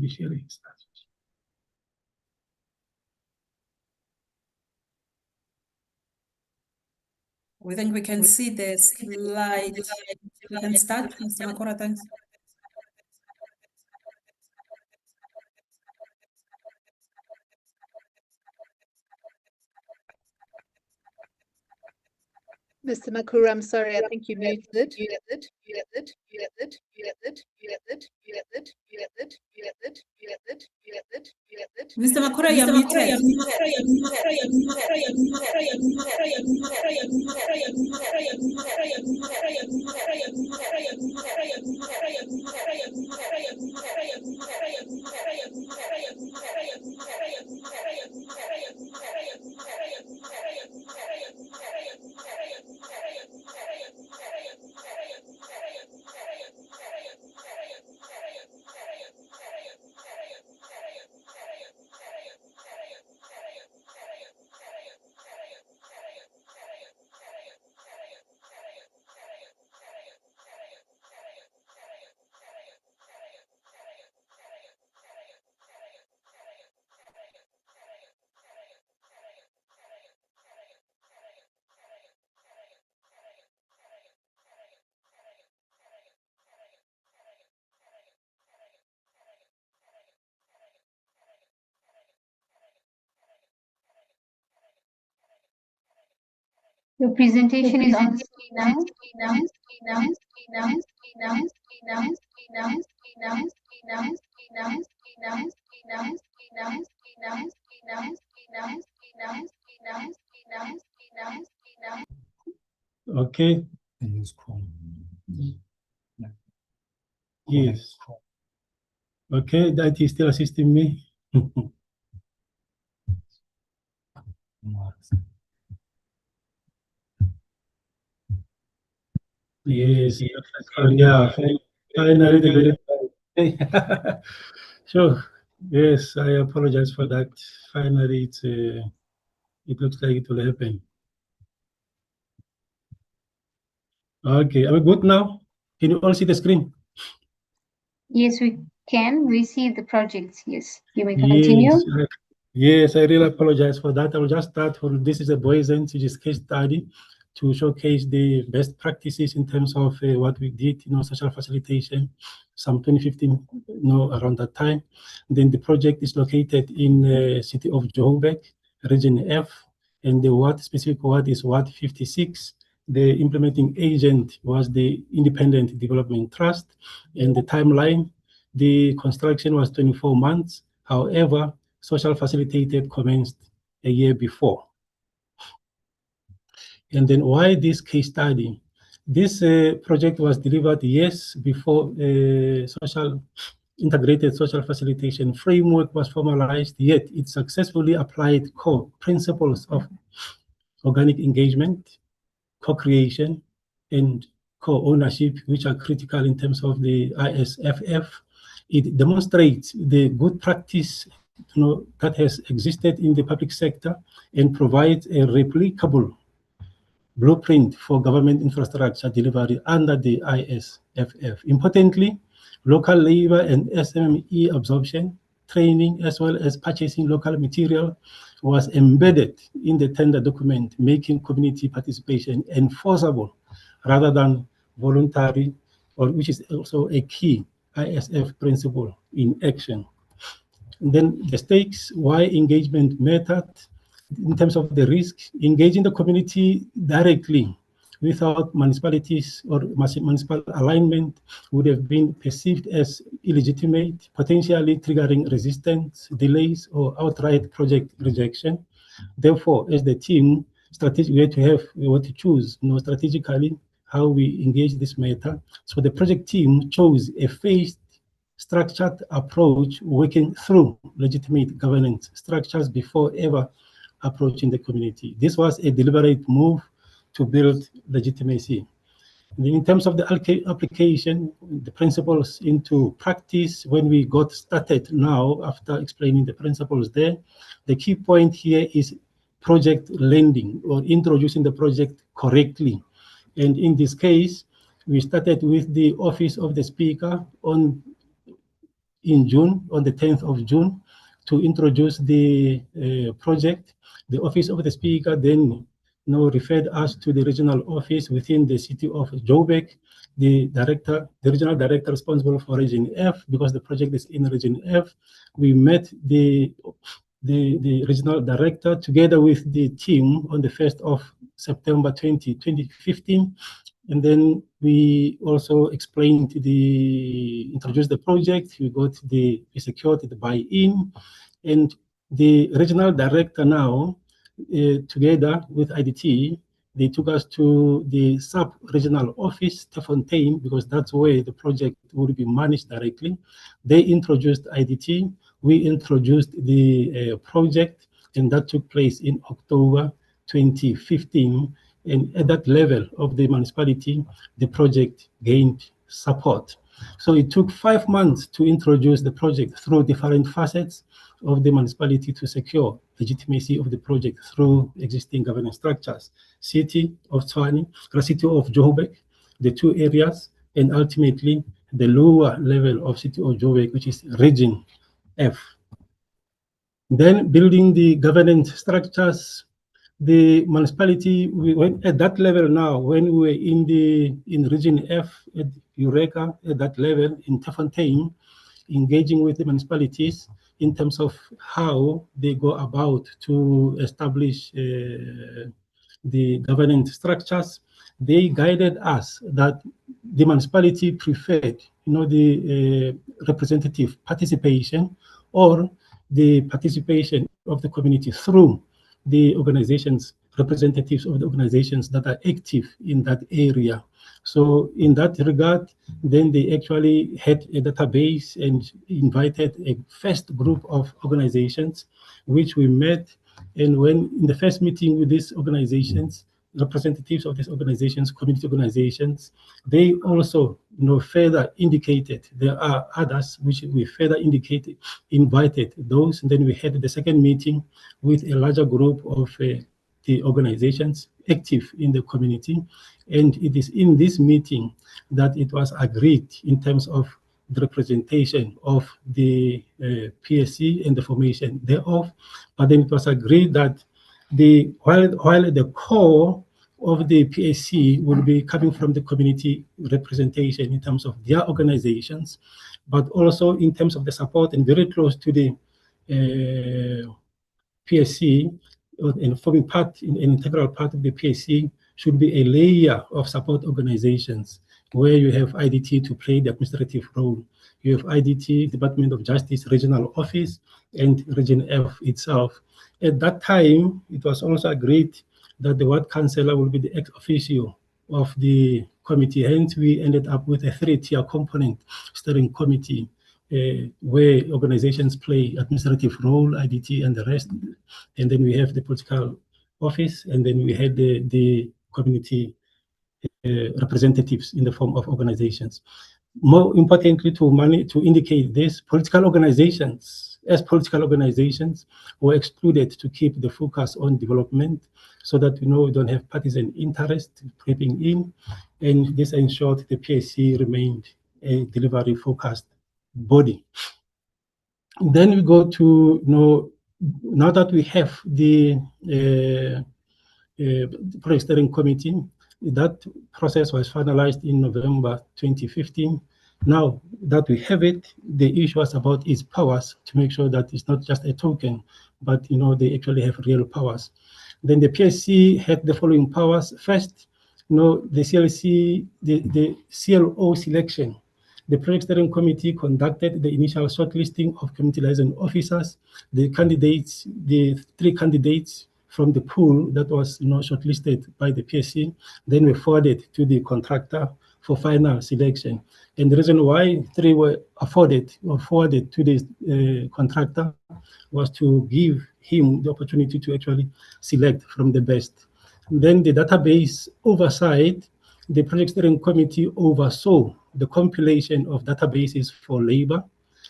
be sharing. We think we can see the slide. We can start, Mr. Makura, thanks. Mr. Makura, I'm sorry, I think you muted. Mr. Makura, you're muted. Your presentation is on the screen now. Okay. Yes. Okay, that is still assisting me. Yes. Yeah. Finally, the very sure. Yes, I apologize for that. Finally, it looks like it will happen. Okay, are we good now? Can you all see the screen? Yes, we can. We see the projects. Yes, you may continue. Yes, I really apologize for that. I will just start from this is a Boysense, which is case study to showcase the best practices in terms of what we did, social facilitation, some 2015, around that time. Then the project is located in city of Joburg, region F. and the specific ward is Ward 56. The implementing agent was the Independent Development Trust, and the timeline, the construction was 24 months. However, social facilitated commenced a year before. And then why this case study? This project was delivered years before integrated social facilitation framework was formalized, yet it successfully applied core principles of organic engagement, co-creation, and co-ownership, which are critical in terms of the ISFF. It demonstrates the good practice that has existed in the public sector and provides a replicable blueprint for government infrastructure delivery under the ISFF. Importantly, local labor and SME absorption, training, as well as purchasing local material was embedded in the tender document, making community participation enforceable rather than voluntary, which is also a key ISF principle in action. And then the stakes, why engagement mattered in terms of the risk, engaging the community directly without municipalities or municipal alignment would have been perceived as illegitimate, potentially triggering resistance, delays, or outright project rejection. Therefore, as the team, we had to choose strategically how we engage this matter. So the project team chose a phased, structured approach, working through legitimate governance structures before ever approaching the community. This was a deliberate move to build legitimacy. In terms of the application, the principles into practice, when we got started now, after explaining the principles there, the key point here is project lending, or introducing the project correctly. And in this case, we started with the Office of the Speaker in June, on the 10th of June, to introduce the project. The Office of the Speaker then referred us to the regional office within the city of Joburg, the regional director responsible for Region F, because the project is in Region F. We met the regional director together with the team on the 1st of September 2015. And then we also introduced the project. We secured the buy-in, and the regional director now, together with IDT, they took us to the sub-regional office, Tefontein, because that's where the project would be managed directly. They introduced IDT, we introduced the project, and that took place in October 2015. And at that level of the municipality, the project gained support. So it took 5 months to introduce the project through different facets of the municipality to secure legitimacy of the project through existing governance structures. City of Tshwane, City of Joburg, the two areas, and ultimately the lower level of City of Joburg, which is Region F. Then building the governance structures. The municipality, we went at that level now, when we were in Region F at Eureka, at that level in Tefontein, engaging with the municipalities in terms of how they go about to establish the governance structures. They guided us that the municipality preferred, the representative participation, or the participation of the community through the organizations, representatives of the organizations that are active in that area. So in that regard, then they actually had a database and invited a first group of organizations, which we met. And when in the first meeting with these organizations, representatives of these organizations, community organizations, they also further indicated there are others which we further invited those. And then we had the second meeting with a larger group of the organizations active in the community. And it is in this meeting that it was agreed in terms of the representation of the PSC and the formation thereof. But then it was agreed that while the core of the PSC will be coming from the community representation in terms of their organizations, but also in terms of the support and very close to the PSC, and forming part, an integral part of the PSC, should be a layer of support organizations where you have IDT to play the administrative role. You have IDT, Department of Justice Regional Office, and Region F itself. At that time, it was also agreed that the ward councillor will be the ex officio of the committee. Hence, we ended up with a 3-tier component steering committee where organizations play administrative role, IDT, and the rest. And then we have the political office, and then we had the community representatives in the form of organizations. More importantly, to indicate this, political organizations, as political organizations, were excluded to keep the focus on development, so that we don't have partisan interest creeping in, and this ensured the PSC remained a delivery-focused body. Then we go to now that we have the project steering committee, that process was finalized in November 2015. Now that we have it, the issue was about its powers, to make sure that it's not just a token, but they actually have real powers. Then the PSC had the following powers. First, the CLC, the CLO selection. The project steering committee conducted the initial shortlisting of community liaison officers. The 3 candidates from the pool that was shortlisted by the PSC, then we forwarded to the contractor for final selection. And the reason why 3 were forwarded to the contractor was to give him the opportunity to actually select from the best. Then the database oversight, the project steering committee oversaw the compilation of databases for labor,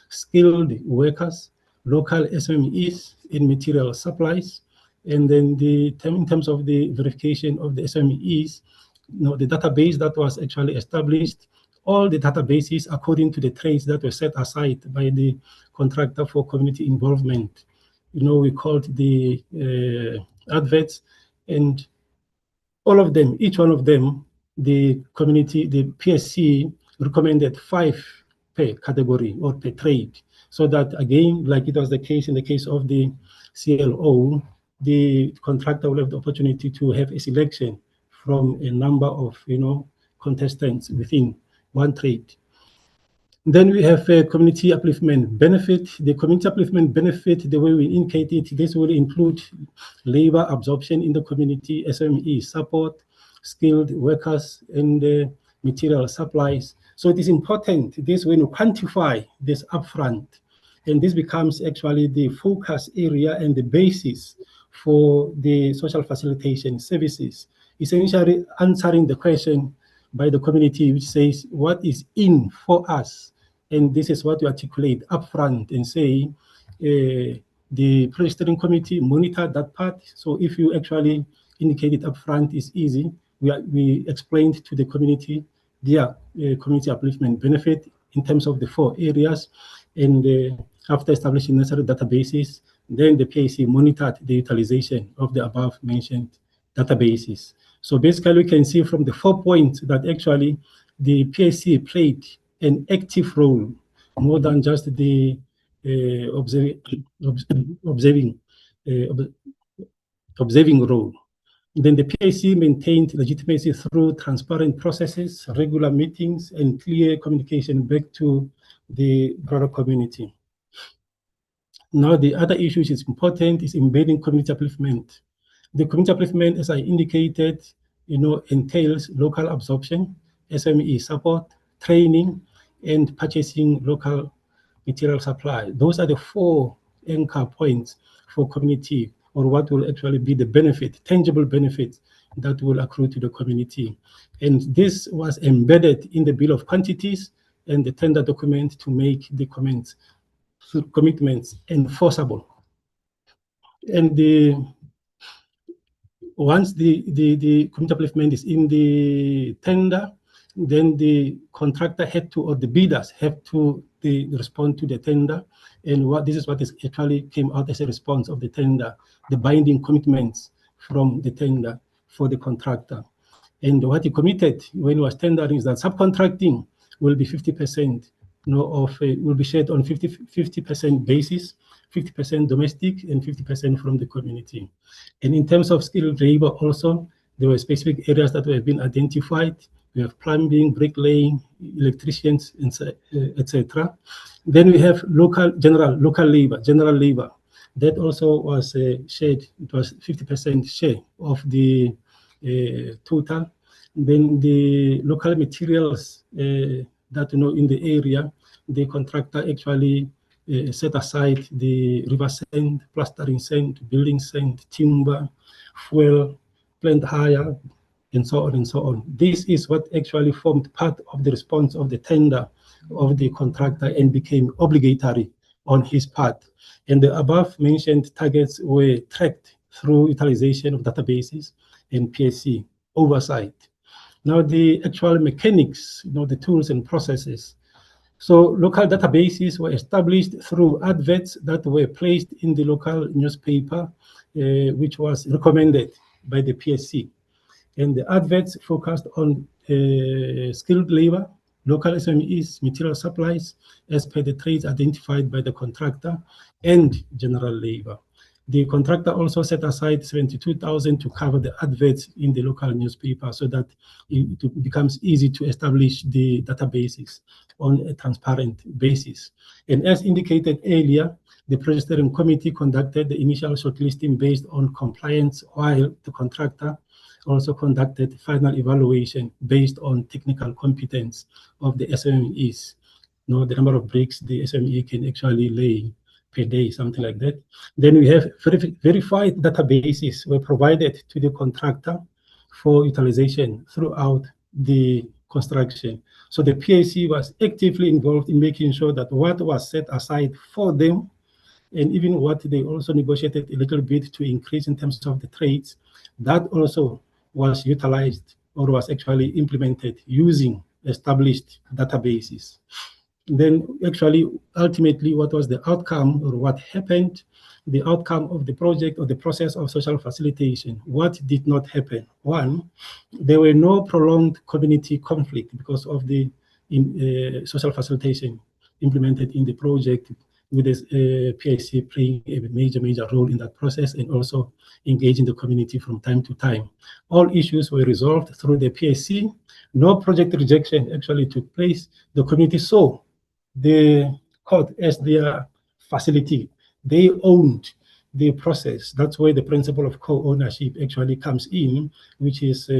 skilled workers, local SMEs, and material supplies. And then in terms of the verification of the SMEs, the database that was actually established, all the databases according to the trades that were set aside by the contractor for community involvement. We called the adverts, and all of them, each one of them, the PSC recommended 5 per category or per trade. So that again, like it was the case in the case of the CLO, the contractor will have the opportunity to have a selection from a number of contestants within one trade. Then we have a community upliftment benefit. The community upliftment benefit, the way we indicate it, this will include labor absorption in the community, SME support, skilled workers, and material supplies. So it is important, this when you quantify this upfront, and this becomes actually the focus area and the basis for the social facilitation services, essentially answering the question by the community, which says, what is in for us? And this is what you articulate upfront and say, the project steering committee monitor that part. So if you actually indicate it upfront, it's easy. We explained to the community their community upliftment benefit in terms of the 4 areas. And after establishing necessary databases, then the PAC monitored the utilization of the above mentioned databases. So basically, we can see from the 4 points that actually the PAC played an active role, more than just the observing role. Then the PAC maintained legitimacy through transparent processes, regular meetings, and clear communication back to the broader community. Now, the other issue which is important is embedding community upliftment. The community upliftment, as I indicated, entails local absorption, SME support, training, and purchasing local material supply. Those are the 4 anchor points for community, or what will actually be the benefit, tangible benefit that will accrue to the community. And this was embedded in the bill of quantities and the tender document to make the commitments enforceable. And once the community upliftment is in the tender, then the contractor or the bidders have to respond to the tender. And this is what actually came out as a response of the tender, the binding commitments from the tender for the contractor. And what he committed when he was tendering is that subcontracting will be 50%, will be shared on 50% basis 50% domestic and 50% from the community. And in terms of skilled labor also, there were specific areas that have been identified. We have plumbing, bricklaying, electricians, etc. Then we have local labor. That also was shared. It was 50% share of the total. Then the local materials that in the area, the contractor actually set aside the river sand, plastering sand, building sand, timber, fuel, plant hire, and so on and so on. This is what actually formed part of the response of the tender of the contractor and became obligatory on his part. And the above mentioned targets were tracked through utilization of databases and PSC oversight. Now the actual mechanics, the tools and processes. So local databases were established through adverts that were placed in the local newspaper, which was recommended by the PSC. And the adverts focused on skilled labor, local SMEs, material supplies, as per the trades identified by the contractor, and general labor. The contractor also set aside 72,000 to cover the adverts in the local newspaper so that it becomes easy to establish the databases on a transparent basis. And as indicated earlier, the project steering committee conducted the initial shortlisting based on compliance, while the contractor also conducted final evaluation based on technical competence of the SMEs. The number of bricks the SME can actually lay per day, something like that. Then we have verified databases were provided to the contractor for utilization throughout the construction. So the PAC was actively involved in making sure that what was set aside for them, and even what they also negotiated a little bit to increase in terms of the trades, that also was utilized or was actually implemented using established databases. Then actually, ultimately, what was the outcome or what happened, the outcome of the project or the process of social facilitation? What did not happen? One, there were no prolonged community conflict because of the social facilitation implemented in the project, with the PIC playing a major role in that process and also engaging the community from time to time. All issues were resolved through the PIC. No project rejection actually took place. The community saw the court as their facility. They owned the process. That's where the principle of co-ownership actually comes in, which is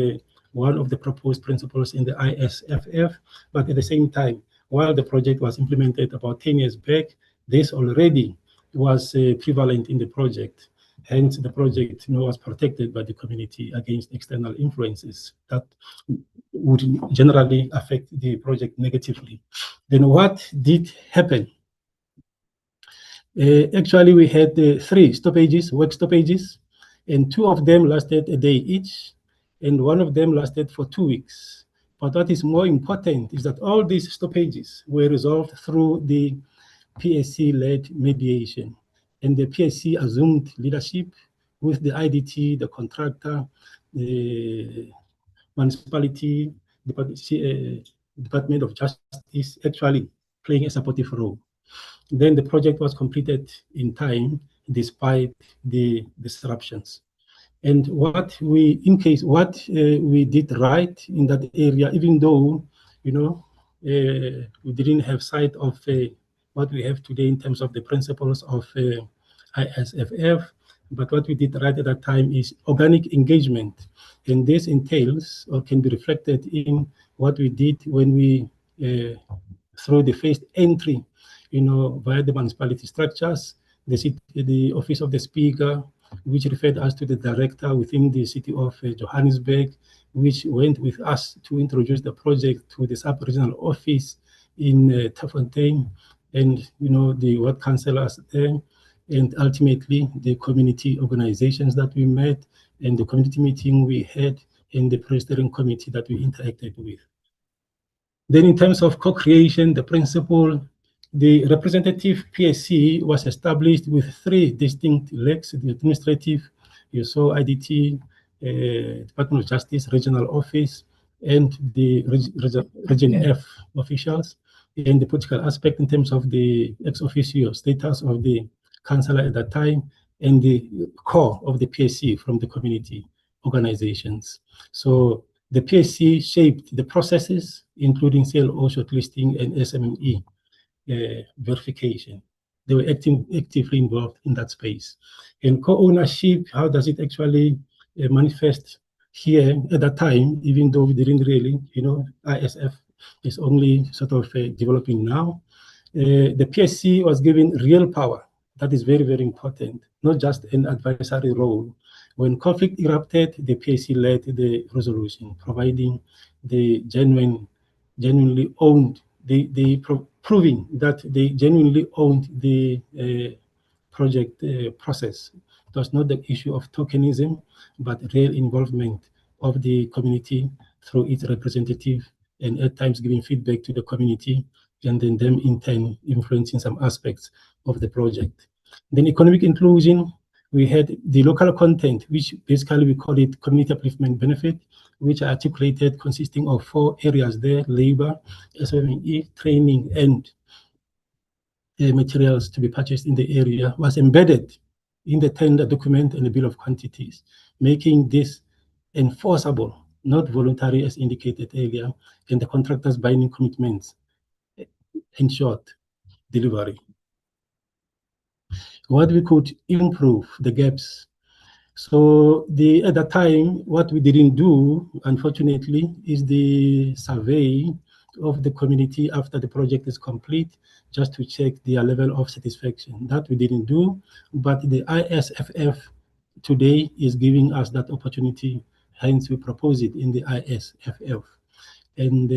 one of the proposed principles in the ISFF. But at the same time, while the project was implemented about 10 years back, this already was prevalent in the project. Hence, the project was protected by the community against external influences that would generally affect the project negatively. Then what did happen? Actually, we had 3 stoppages, work stoppages, and 2 of them lasted a day each, and 1 of them lasted for 2 weeks. But what is more important is that all these stoppages were resolved through the PSC-led mediation. And the PSC assumed leadership with the IDT, the contractor, the municipality, Department of Justice actually playing a supportive role. Then the project was completed in time despite the disruptions. And what we did right in that area, even though we didn't have sight of what we have today in terms of the principles of ISFF, but what we did right at that time is organic engagement. And this entails or can be reflected in what we did when we through the first entry, via the municipality structures, the office of the speaker, which referred us to the director within the city of Johannesburg, which went with us to introduce the project to the sub-regional office in Tafontein, and the ward councillors there, and ultimately the community organizations that we met, and the community meeting we had, and the pre-steering committee that we interacted with. Then in terms of co-creation, the principle, the representative PSC was established with 3 distinct legs: the administrative, you saw IDT, Department of Justice, Regional Office, and the Region F officials, and the political aspect in terms of the ex officio status of the councillor at that time, and the core of the PSC from the community organizations. So the PSC shaped the processes, including CLO shortlisting and SME verification. They were actively involved in that space. And co-ownership, how does it actually manifest here at that time, even though we didn't really, ISF is only sort of developing now. The PSC was given real power. That is very, very important, not just an advisory role. When conflict erupted, the PSC led the resolution, providing the genuinely owned, proving that they genuinely owned the project process. It was not the issue of tokenism, but real involvement of the community through its representative, and at times giving feedback to the community, and then them in turn influencing some aspects of the project. Then economic inclusion, we had the local content, which basically we call it community upliftment benefit, which are articulated consisting of 4 areas there: labor, SME, training, and materials to be purchased in the area, was embedded in the tender document and the bill of quantities, making this enforceable, not voluntary as indicated earlier, and the contractor's binding commitments ensured delivery. What we could improve the gaps. So at the time, what we didn't do, unfortunately, is the survey of the community after the project is complete, just to check their level of satisfaction. That we didn't do, but the ISFF today is giving us that opportunity, hence we propose it in the ISFF. And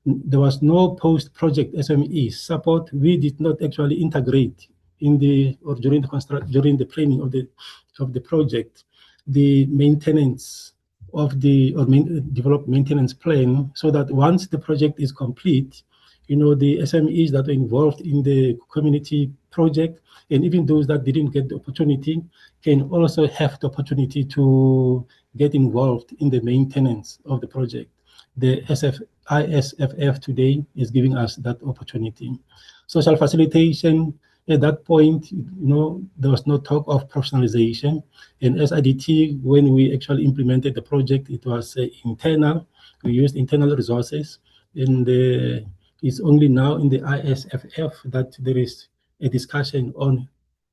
there was no post-project SME support. We did not actually integrate in the, or during the planning of the project, the maintenance of the, or develop maintenance plan, so that once the project is complete, the SMEs that were involved in the community project, and even those that didn't get the opportunity, can also have the opportunity to get involved in the maintenance of the project. The ISFF today is giving us that opportunity. Social facilitation, at that point, there was no talk of professionalization. And as IDT, when we actually implemented the project, it was internal. We used internal resources. And it's only now in the ISFF that there is a discussion on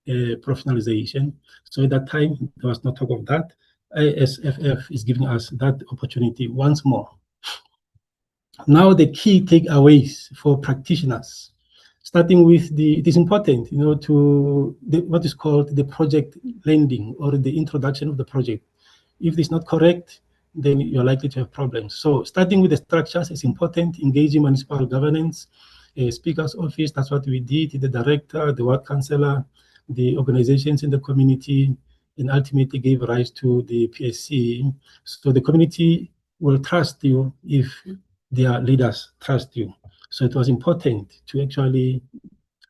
professionalization. So at that time, there was no talk of that. ISFF is giving us that opportunity once more. Now the key takeaways for practitioners, starting with it is important, to what is called the project landing, or the introduction of the project. If it's not correct, then you're likely to have problems. So starting with the structures is important, engaging municipal governance, speaker's office, that's what we did, the director, the ward councillor, the organizations in the community, and ultimately gave rise to the PSC. So the community will trust you if their leaders trust you. So it was important to actually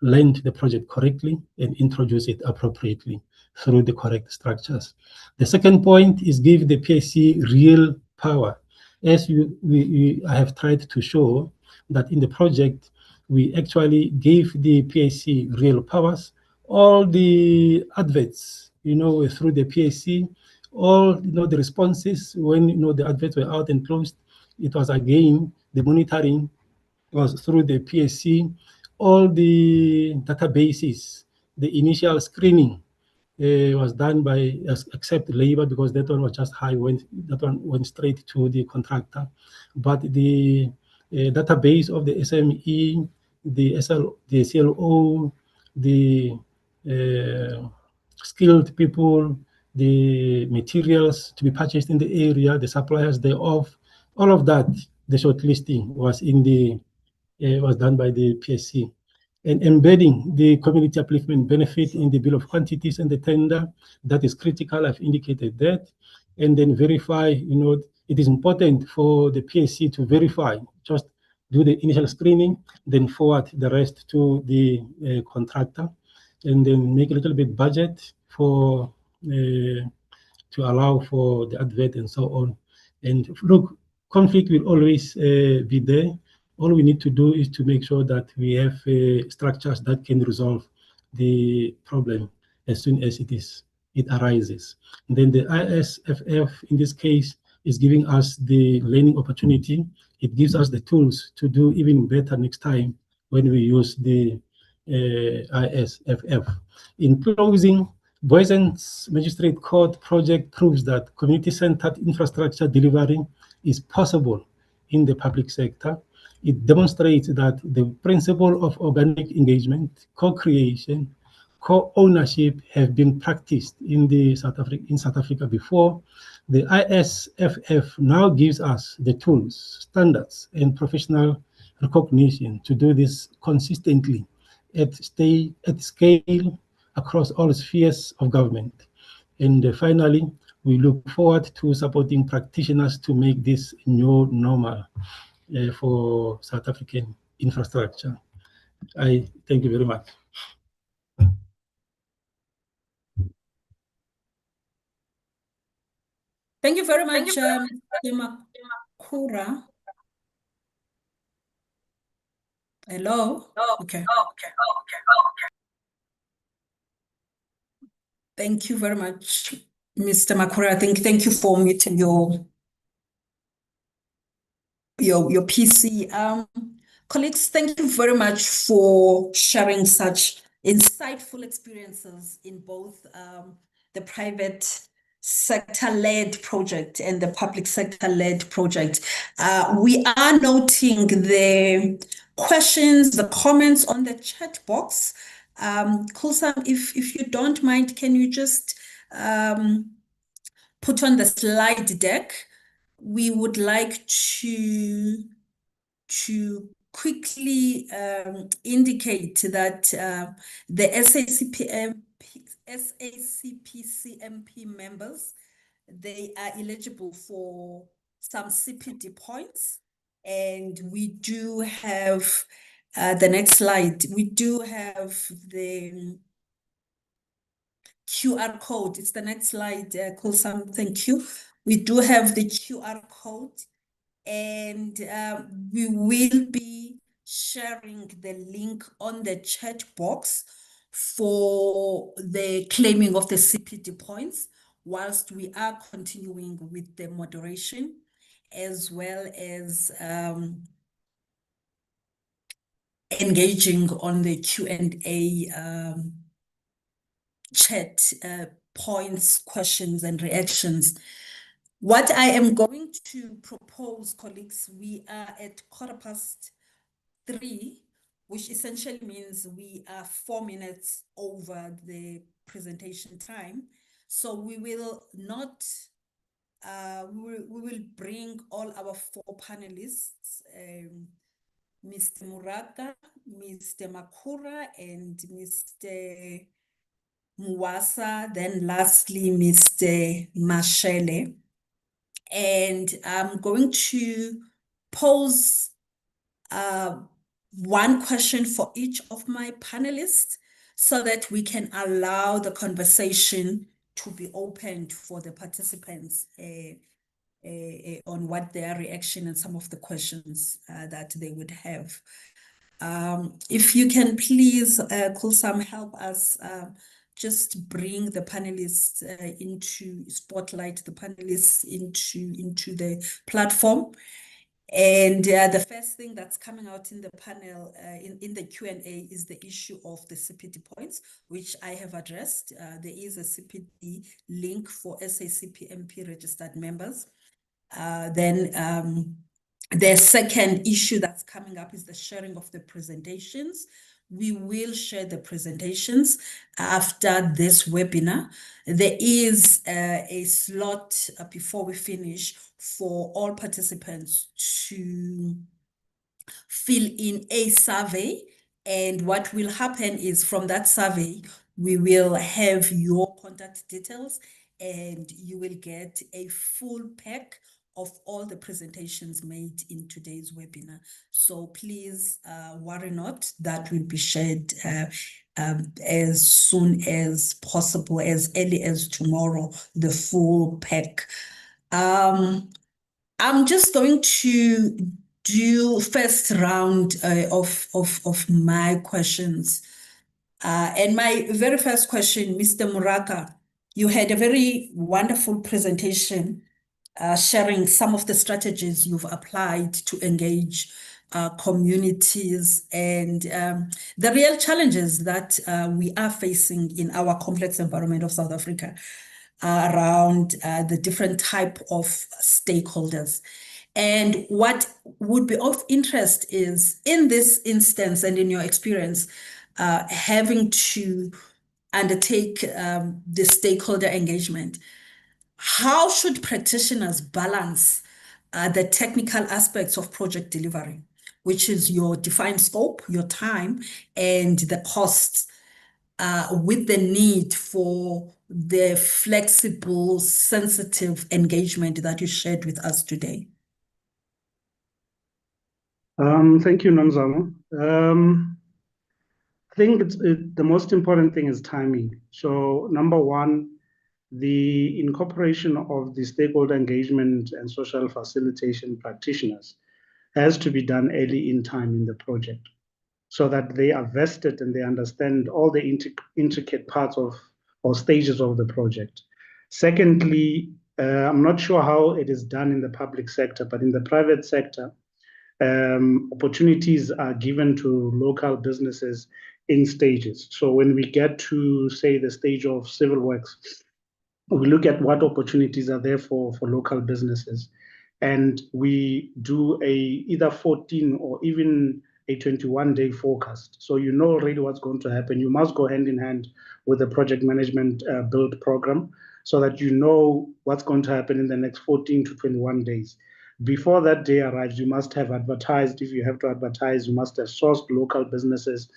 land the project correctly and introduce it appropriately through the correct structures. The second point is give the PSC real power. As I have tried to show that in the project, we actually gave the PSC real powers. All the adverts, through the PSC, all the responses when the adverts were out and closed, it was again the monitoring was through the PSC. All the databases, the initial screening was done by, except labor, because that one was just high, that one went straight to the contractor. But the database of the SME, the CLO, the skilled people, the materials to be purchased in the area, the suppliers thereof, all of that, the shortlisting was was done by the PSC. And embedding the community upliftment benefit in the bill of quantities and the tender, that is critical. I've indicated that. And then verify, it is important for the PSC to verify, just do the initial screening, then forward the rest to the contractor, and then make a little bit budget for to allow for the advert and so on. And look, conflict will always be there. All we need to do is to make sure that we have structures that can resolve the problem as soon as it arises. And then the ISFF in this case is giving us the learning opportunity. It gives us the tools to do even better next time when we use the ISFF. In closing, Boysen's Magistrate Court project proves that community-centered infrastructure delivery is possible in the public sector. It demonstrates that the principle of organic engagement, co-creation, co-ownership have been practiced in South Africa before. The ISFF now gives us the tools, standards, and professional recognition to do this consistently at scale across all spheres of government. And finally, we look forward to supporting practitioners to make this new normal for South African infrastructure. I thank you very much. Thank you very much, Mr. Makura. Hello? Okay. Thank you very much, Mr. Makura. Thank you for muting your PC. Colleagues, thank you very much for sharing such insightful experiences in both the private sector-led project and the public sector-led project. We are noting the questions, the comments on the chat box. Kulsam, if you don't mind, can you just put on the slide deck? We would like to quickly indicate that the SACPCMP members, they are eligible for some CPD points. And we do have the next slide. We do have the QR code. It's the next slide, Kulsam, thank you. We do have the QR code, and we will be sharing the link on the chat box for the claiming of the CPD points whilst we are continuing with the moderation, as well as engaging on the Q&A chat points, questions, and reactions. What I am going to propose, colleagues, we are at 3:15, which essentially means we are 4 minutes over the presentation time. So we will not, we will bring all our 4 panelists, Mr. Muraka, Mr. Makura, and Mr. Muwasa, then lastly, Mr. Mashele. And I'm going to pose one question for each of my panelists so that we can allow the conversation to be opened for the participants on what their reaction and some of the questions that they would have. If you can please, Kulsam, help us just bring the panelists spotlight the panelists into the platform. And the first thing that's coming out in the panel, in the Q&A, is the issue of the CPD points, which I have addressed. There is a CPD link for SACPMP registered members. Then the second issue that's coming up is the sharing of the presentations. We will share the presentations after this webinar. There is a slot before we finish for all participants to fill in a survey. And what will happen is from that survey, we will have your contact details and you will get a full pack of all the presentations made in today's webinar. So please worry not, that will be shared as soon as possible, as early as tomorrow, the full pack. I'm just going to do first round of my questions. And my very first question, Mr. Muraka, you had a very wonderful presentation sharing some of the strategies you've applied to engage communities and the real challenges that we are facing in our complex environment of South Africa around the different type of stakeholders. And what would be of interest is, in this instance and in your experience, having to undertake the stakeholder engagement, how should practitioners balance the technical aspects of project delivery, which is your defined scope, your time, and the costs, with the need for the flexible, sensitive engagement that you shared with us today? Thank you, Nomzamo. I think the most important thing is timing. So number one, the incorporation of the stakeholder engagement and social facilitation practitioners has to be done early in time in the project so that they are vested and they understand all the intricate parts of or stages of the project. Secondly, I'm not sure how it is done in the public sector, but in the private sector, opportunities are given to local businesses in stages. So when we get to, say, the stage of civil works, we look at what opportunities are there for local businesses. And we do either 14 or even a 21-day forecast. So you know already what's going to happen. You must go hand in hand with the project management build program so that you know what's going to happen in the next 14 to 21 days. Before that day arrives, you must have advertised. If you have to advertise, you must have sourced local businesses.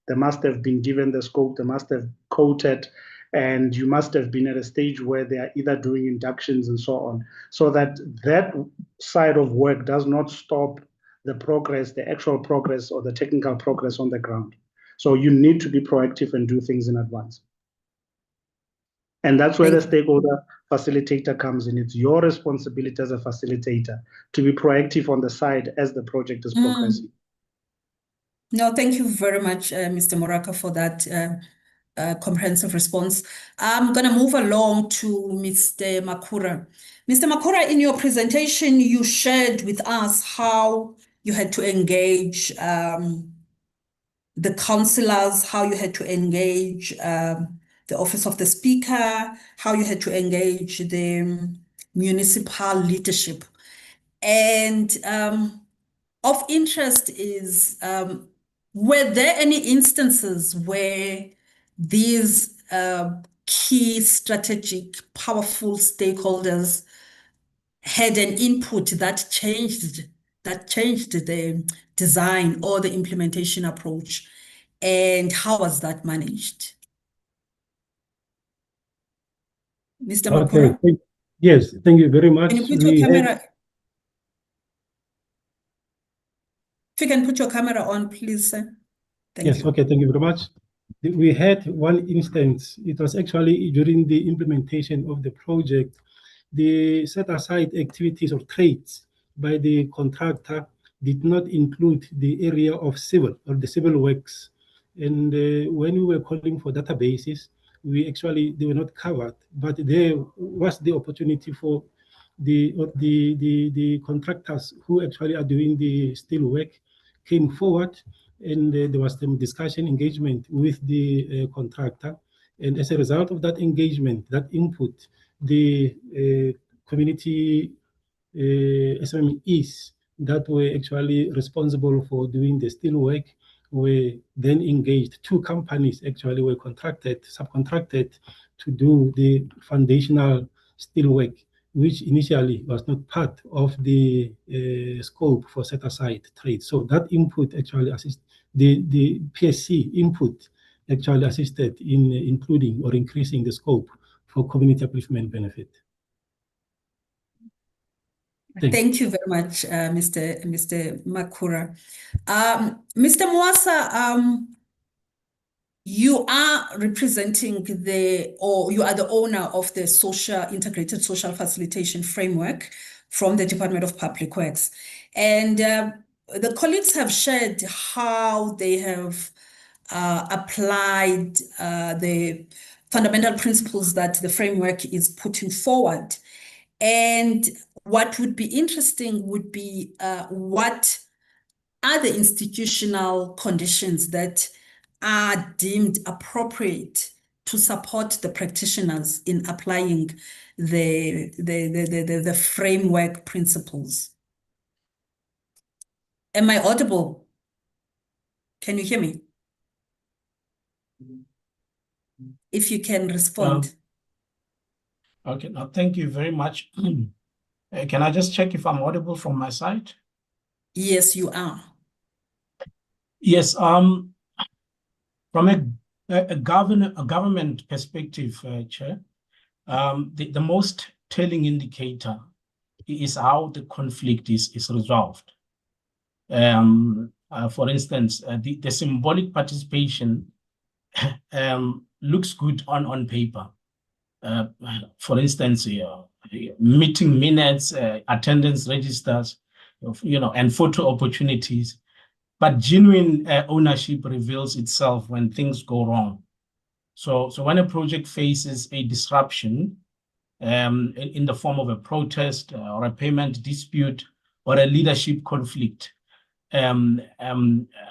They must have been given the scope. They must have quoted, and you must have been at a stage where they are either doing inductions and so on, so that that side of work does not stop the progress, the actual progress or the technical progress on the ground. So you need to be proactive and do things in advance. And that's where the stakeholder facilitator comes in. It's your responsibility as a facilitator to be proactive on the side as the project is progressing. No, thank you very much, Mr. Muraka, for that comprehensive response. I'm going to move along to Mr. Makura. Mr. Makura, in your presentation, you shared with us how you had to engage the councillors, how you had to engage the Office of the Speaker, how you had to engage the municipal leadership. And of interest is, were there any instances where these key strategic, powerful stakeholders had an input that changed the design or the implementation approach? And how was that managed? Mr. Makura? Okay. Yes, thank you very much. Can you put your camera? If you can put your camera on, please, sir. Thank you. Okay, thank you very much. We had one instance. It was actually during the implementation of the project. The set-aside activities or trades by the contractor did not include the area of civil or the civil works. And when we were calling for databases, they were not covered, but there was the opportunity for the contractors who actually are doing the steel work came forward, and there was some discussion engagement with the contractor. And as a result of that engagement, that input, the community SMEs that were actually responsible for doing the steel work were then engaged. Two companies actually were subcontracted to do the foundational steel work, which initially was not part of the scope for set-aside trade. So that input actually assisted, the PSC input actually assisted in including or increasing the scope for community upliftment benefit. Thank you very much, Mr. Makura. Mr. Mwasa, you are representing you are the owner of the integrated social facilitation framework from the Department of Public Works. And the colleagues have shared how they have applied the fundamental principles that the framework is putting forward. And what would be interesting would be what are the institutional conditions that are deemed appropriate to support the practitioners in applying the framework principles. Am I audible? Can you hear me? If you can respond. Okay, now thank you very much. Can I just check if I'm audible from my side? Yes, you are. Yes, from a government perspective, Chair, the most telling indicator is how the conflict is resolved. For instance, the symbolic participation looks good on paper. For instance, meeting minutes, attendance registers, and photo opportunities. But genuine ownership reveals itself when things go wrong. So when a project faces a disruption in the form of a protest or a payment dispute or a leadership conflict,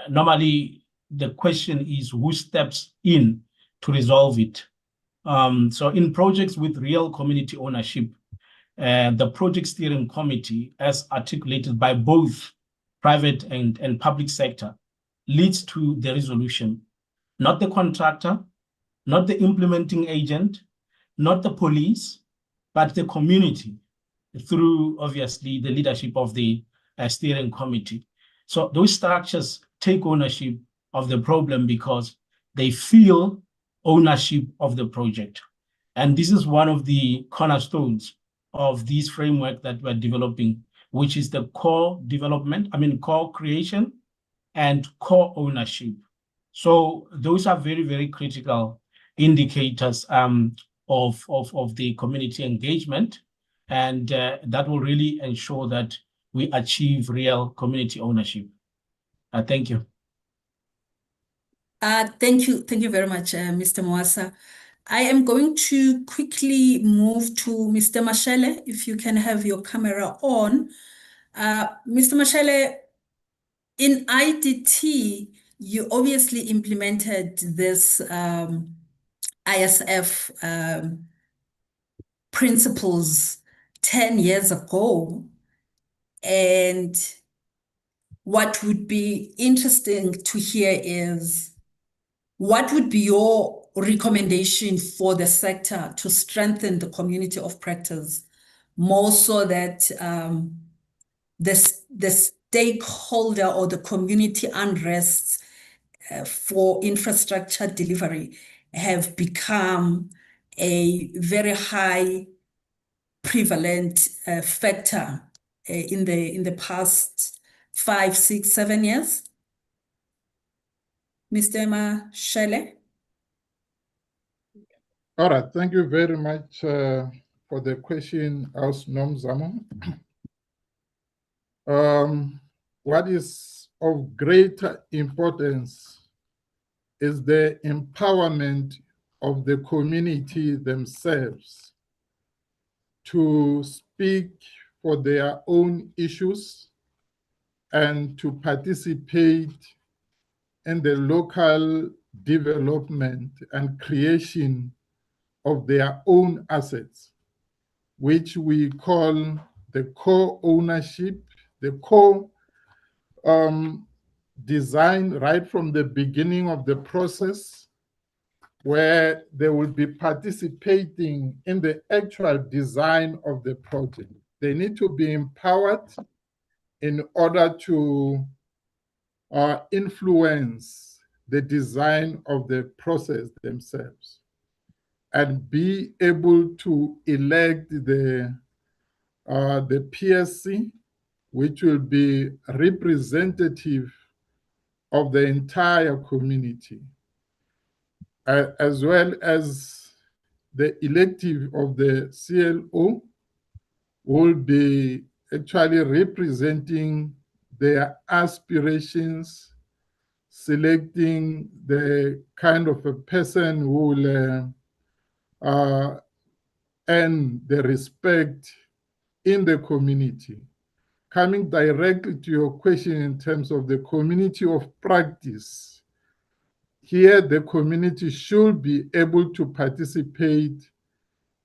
normally the question is who steps in to resolve it. So in projects with real community ownership, the project steering committee, as articulated by both private and public sector, leads to the resolution, not the contractor, not the implementing agent, not the police, but the community through, obviously, the leadership of the steering committee. So those structures take ownership of the problem because they feel ownership of the project. And this is one of the cornerstones of this framework that we're developing, which is the core creation and core ownership. So those are very, very critical indicators of the community engagement. And that will really ensure that we achieve real community ownership. Thank you. Thank you very much, Mr. Mwasa. I am going to quickly move to Mr. Mashele, if you can have your camera on. Mr. Mashele, in IDT, you obviously implemented this ISF principles 10 years ago. And what would be interesting to hear is what would be your recommendation for the sector to strengthen the community of practice, more so that the stakeholder or the community unrests for infrastructure delivery have become a very high prevalent factor in the past 5, 6, 7 years? Mr. Mashele? All right, thank you very much for the question, Nomzamo. What is of greater importance is the empowerment of the community themselves to speak for their own issues and to participate in the local development and creation of their own assets, which we call the co-ownership, the co-design right from the beginning of the process, where they will be participating in the actual design of the project. They need to be empowered in order to influence the design of the process themselves and be able to elect the PSC, which will be representative of the entire community, as well as the elective of the CLO will be actually representing their aspirations selecting the kind of a person who will earn the respect in the community. Coming directly to your question in terms of the community of practice, here the community should be able to participate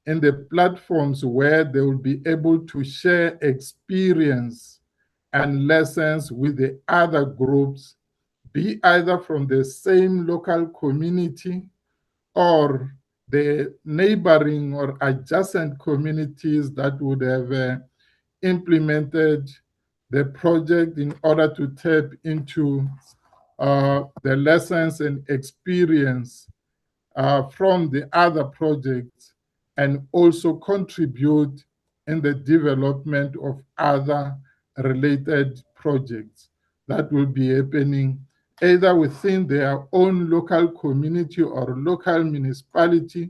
in the platforms where they will be able to share experience and lessons with the other groups, be either from the same local community or the neighboring or adjacent communities that would have implemented the project in order to tap into the lessons and experience from the other projects and also contribute in the development of other related projects that will be happening either within their own local community or local municipality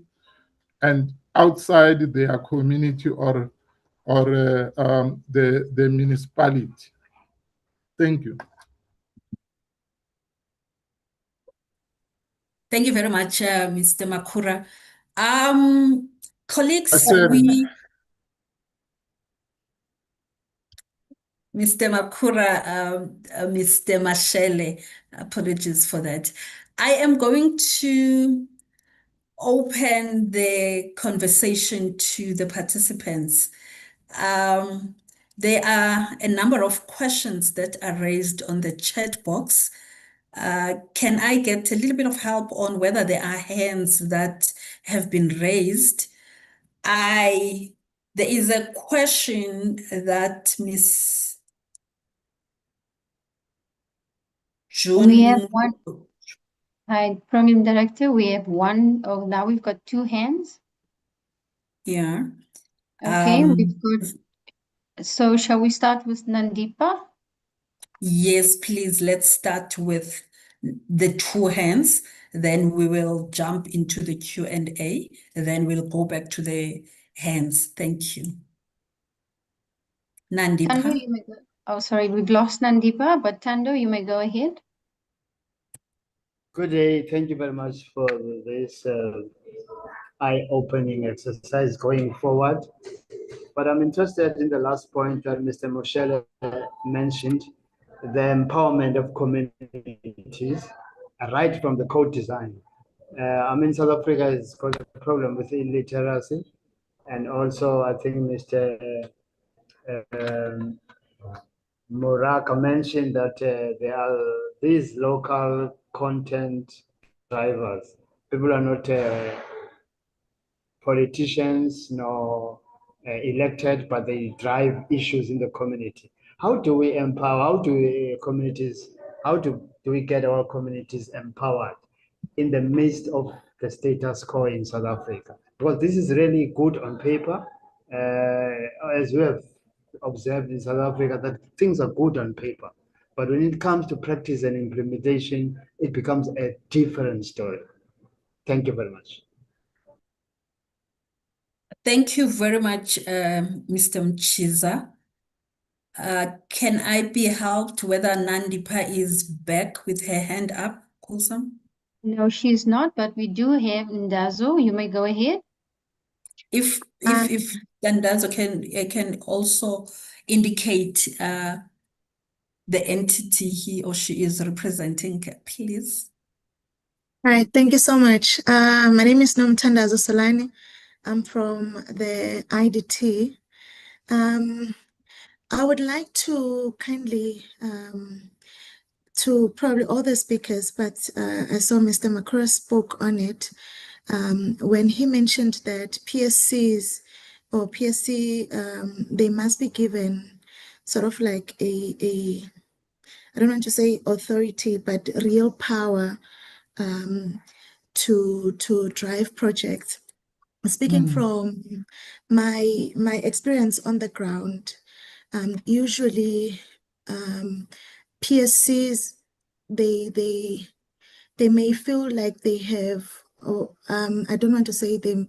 and outside their community or the municipality. Thank you. Thank you very much, Mr. Makura. Colleagues, Sorry. Mr. Makura, Mr. Mashele, apologies for that. I am going to open the conversation to the participants. There are a number of questions that are raised on the chat box. Can I get a little bit of help on whether there are hands that have been raised? There is a question that Miss June. We have one. Hi, Program Director, we have one. Oh, now we've got two hands. Yeah. Okay, we've got. So shall we start with Nandipa? Yes, please. Let's start with the two hands. Then we will jump into the Q&A. Then we'll go back to the hands. Thank you. Tando, Nandipa. you may go. Oh, sorry, we've lost Nandipa, but Tando, you may go ahead. Good day. Thank you very much for this eye-opening exercise going forward. But I'm interested in the last point that Mr. Moshele mentioned, the empowerment of communities right from the code design. South Africa has got a problem with illiteracy. And also, I think Mr. Moraka mentioned that there are these local content drivers. People are not politicians nor elected, but they drive issues in the community. How do we empower? How do we get our communities empowered in the midst of the status quo in South Africa? Because this is really good on paper, as we have observed in South Africa, that things are good on paper. But when it comes to practice and implementation, it becomes a different story. Thank you very much. Thank you very much, Mr. Mchiza. Can I be helped whether Nandipa is back with her hand up, Kusam? No, she's not, but we do have Ndazo. You may go ahead. If Dandazo can also indicate the entity he or she is representing, please. All right, thank you so much. My name is Nomthandazo Solani. I'm from the IDT. I would like to kindly, to probably all the speakers, but I saw Mr. Makura spoke on it when he mentioned that PSCs or PSC, they must be given sort of like I don't want to say authority, but real power to drive projects. Speaking from my experience on the ground, usually PSCs they may feel like they have, or I don't want to say they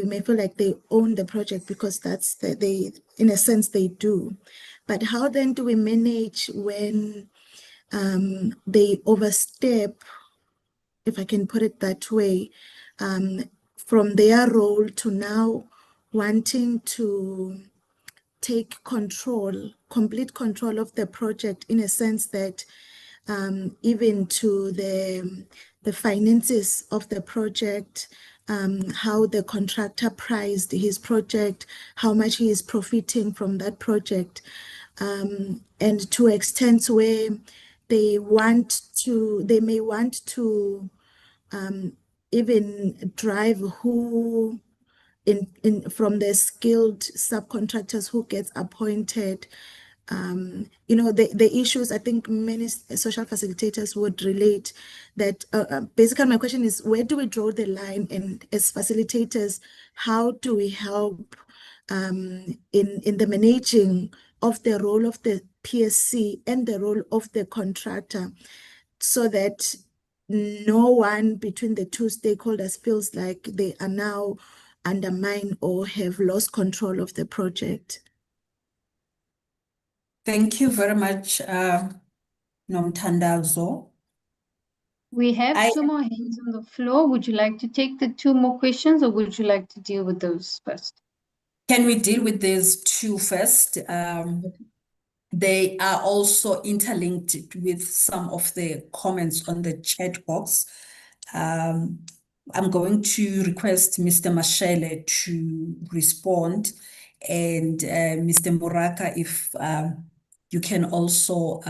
may feel like they own the project, because that's they in a sense they do. But how then do we manage when they overstep, if I can put it that way, from their role to now wanting to take control, complete control of the project, in a sense that even to the finances of the project, how the contractor priced his project, how much he is profiting from that project, and to extents where they may want to even drive who in from the skilled subcontractors who gets appointed. The issues, I think many social facilitators would relate that basically my question is, where do we draw the line? And as facilitators, how do we help in the managing of the role of the PSC and the role of the contractor, so that no one between the two stakeholders feels like they are now undermined or have lost control of the project? Thank you very much, Nomtandazo. We have I- two more hands on the floor. Would you like to take the two more questions, or would you like to deal with those first? Can we deal with these two first? They are also interlinked with some of the comments on the chat box. I'm going to request Mr. Mashele to respond, and Mr. Muraka, if you can also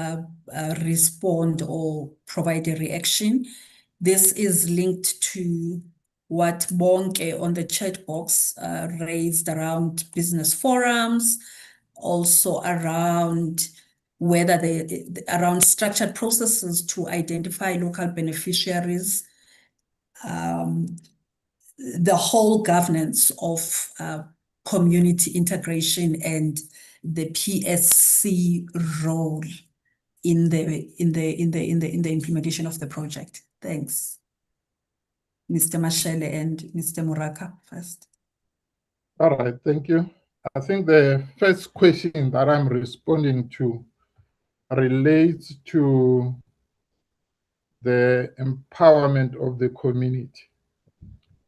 respond or provide a reaction. This is linked to what Bonke on the chat box raised around business forums, also around whether around structured processes to identify local beneficiaries, the whole governance of community integration and the PSC role in the implementation of the project. Thanks. Mr. Mashele and Mr. Muraka first. All right, thank you. I think the first question that I'm responding to relates to the empowerment of the community.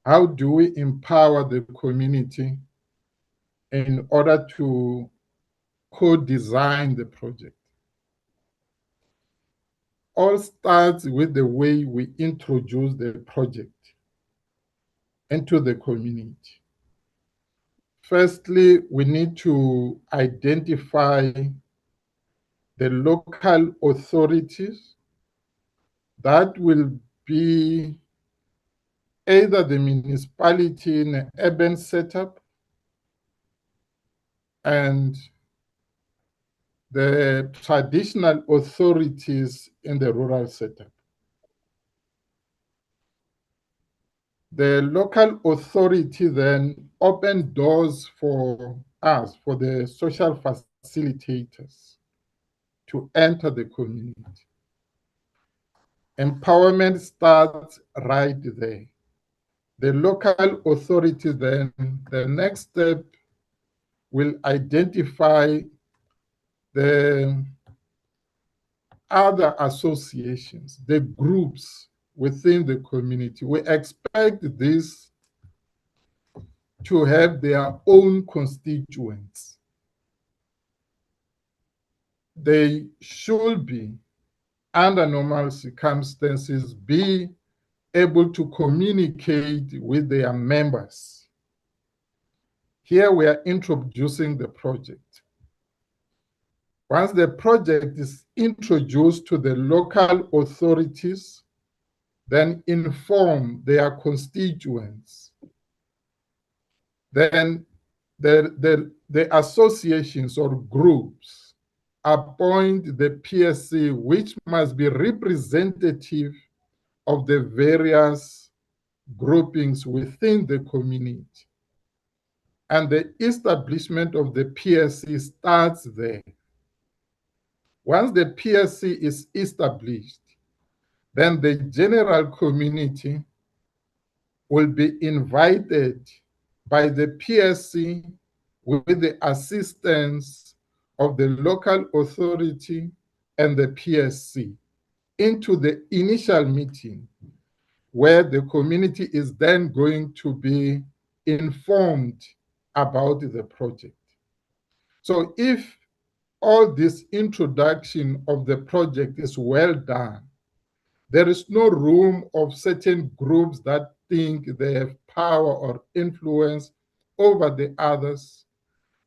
How do we empower the community in order to co-design the project? All starts with the way we introduce the project into the community. Firstly, we need to identify the local authorities that will be either the municipality in an urban setup and the traditional authorities in the rural setup. The local authority then opened doors for us, for the social facilitators, to enter the community. Empowerment starts right there. The local authority then, the next step, will identify the other associations, the groups within the community. We expect this to have their own constituents. They should be, under normal circumstances, be able to communicate with their members. Here we are introducing the project. Once the project is introduced to the local authorities, then inform their constituents. Then the associations or groups appoint the PSC, which must be representative of the various groupings within the community. And the establishment of the PSC starts there. Once the PSC is established, then the general community will be invited by the PSC with the assistance of the local authority and the PSC into the initial meeting, where the community is then going to be informed about the project. So if all this introduction of the project is well done, there is no room of certain groups that think they have power or influence over the others,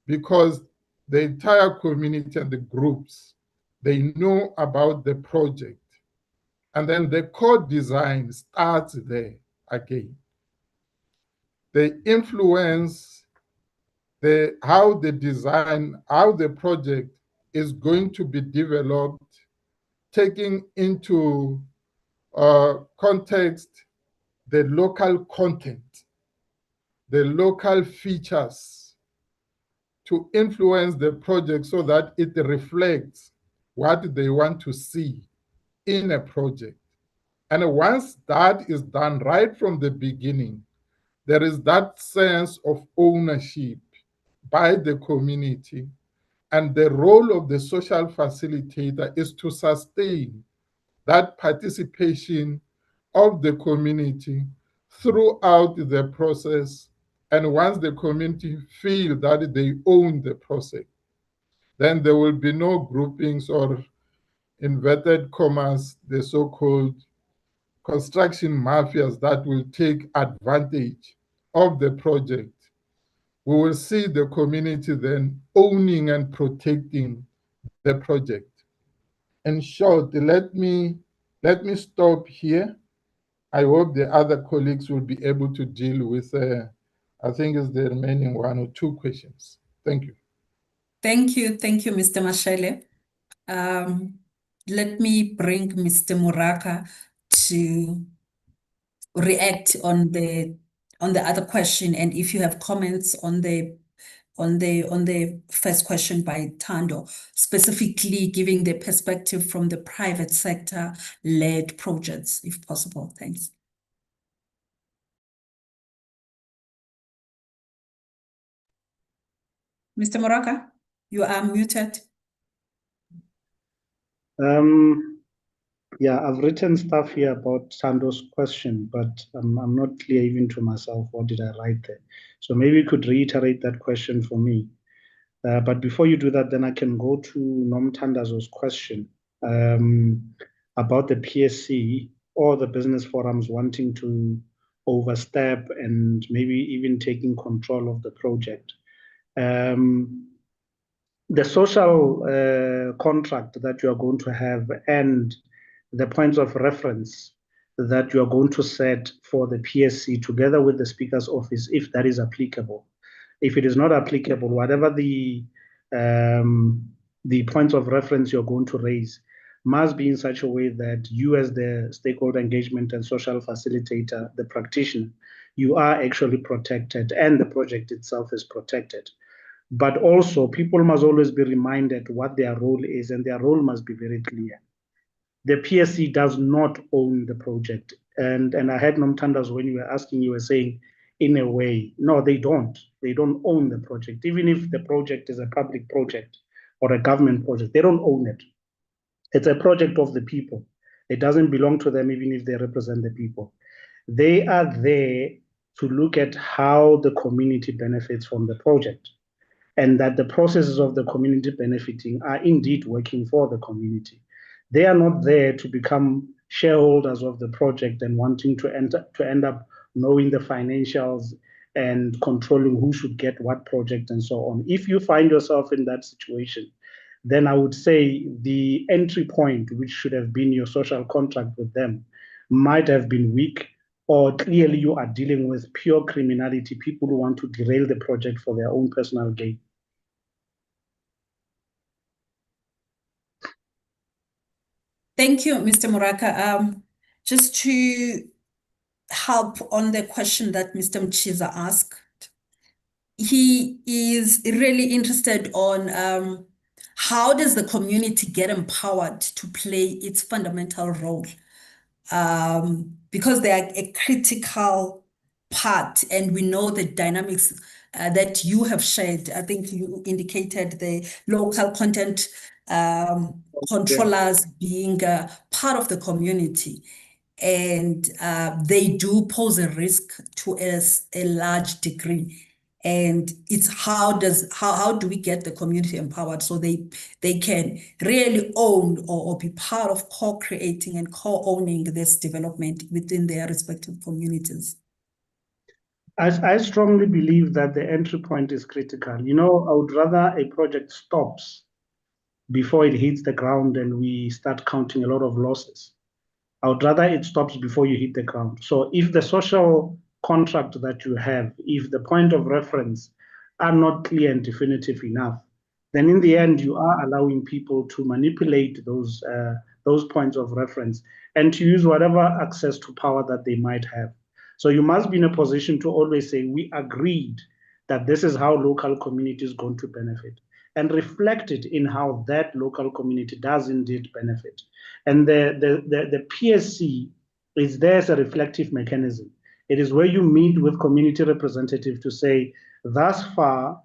because the entire community and the groups, they know about the project. And then the core design starts there again. The influence, how the design, how the project is going to be developed, taking into context the local content, the local features, to influence the project so that it reflects what they want to see in a project. And once that is done right from the beginning, there is that sense of ownership by the community. And the role of the social facilitator is to sustain that participation of the community throughout the process. And once the community feel that they own the process, then there will be no groupings or, inverted commas, the so-called construction mafias that will take advantage of the project. We will see the community then owning and protecting the project. In short, let me stop here. I hope the other colleagues will be able to deal with, I think it's the remaining 1 or 2 questions. Thank you. Thank you, Mr. Mashele. Let me bring Mr. Muraka to react on the other question, and if you have comments on the first question by Tando, specifically giving the perspective from the private sector led projects, if possible. Thanks. Mr. Muraka, you are muted. Yeah, I've written stuff here about Sando's question, but I'm not clear even to myself what did I write there. So maybe you could reiterate that question for me. But before you do that, then I can go to Nomtandazo's question about the PSC or the business forums wanting to overstep and maybe even taking control of the project. The social contract that you are going to have and the points of reference that you are going to set for the PSC together with the Speaker's office, if that is applicable. If it is not applicable, whatever the points of reference you're going to raise must be in such a way that you, as the stakeholder engagement and social facilitator, the practitioner, you are actually protected and the project itself is protected. But also, people must always be reminded what their role is, and their role must be very clear. The PSC does not own the project. And I had Nomtandas, when you were asking, you were saying, in a way, no, they don't. They don't own the project. Even if the project is a public project or a government project, they don't own it. It's a project of the people. It doesn't belong to them, even if they represent the people. They are there to look at how the community benefits from the project, and that the processes of the community benefiting are indeed working for the community. They are not there to become shareholders of the project and wanting to end up knowing the financials and controlling who should get what project and so on. If you find yourself in that situation, then I would say the entry point, which should have been your social contract with them, might have been weak, or clearly you are dealing with pure criminality, people who want to derail the project for their own personal gain. Thank you, Mr. Muraka. Just to help on the question that Mr. Mchiza asked, he is really interested on how does the community get empowered to play its fundamental role? Because they are a critical part, and we know the dynamics that you have shared. I think you indicated the local content controllers being part of the community. And they do pose a risk to us a large degree. And it's how do we get the community empowered so they can really own or be part of co-creating and co-owning this development within their respective communities? I strongly believe that the entry point is critical. You know, I would rather a project stops before it hits the ground and we start counting a lot of losses. I would rather it stops before you hit the ground. So if the social contract that you have, if the point of reference are not clear and definitive enough, then in the end you are allowing people to manipulate those points of reference and to use whatever access to power that they might have. So you must be in a position to always say, we agreed that this is how local community is going to benefit, and reflect it in how that local community does indeed benefit. And the PSC is there as a reflective mechanism. It is where you meet with community representatives to say, thus far,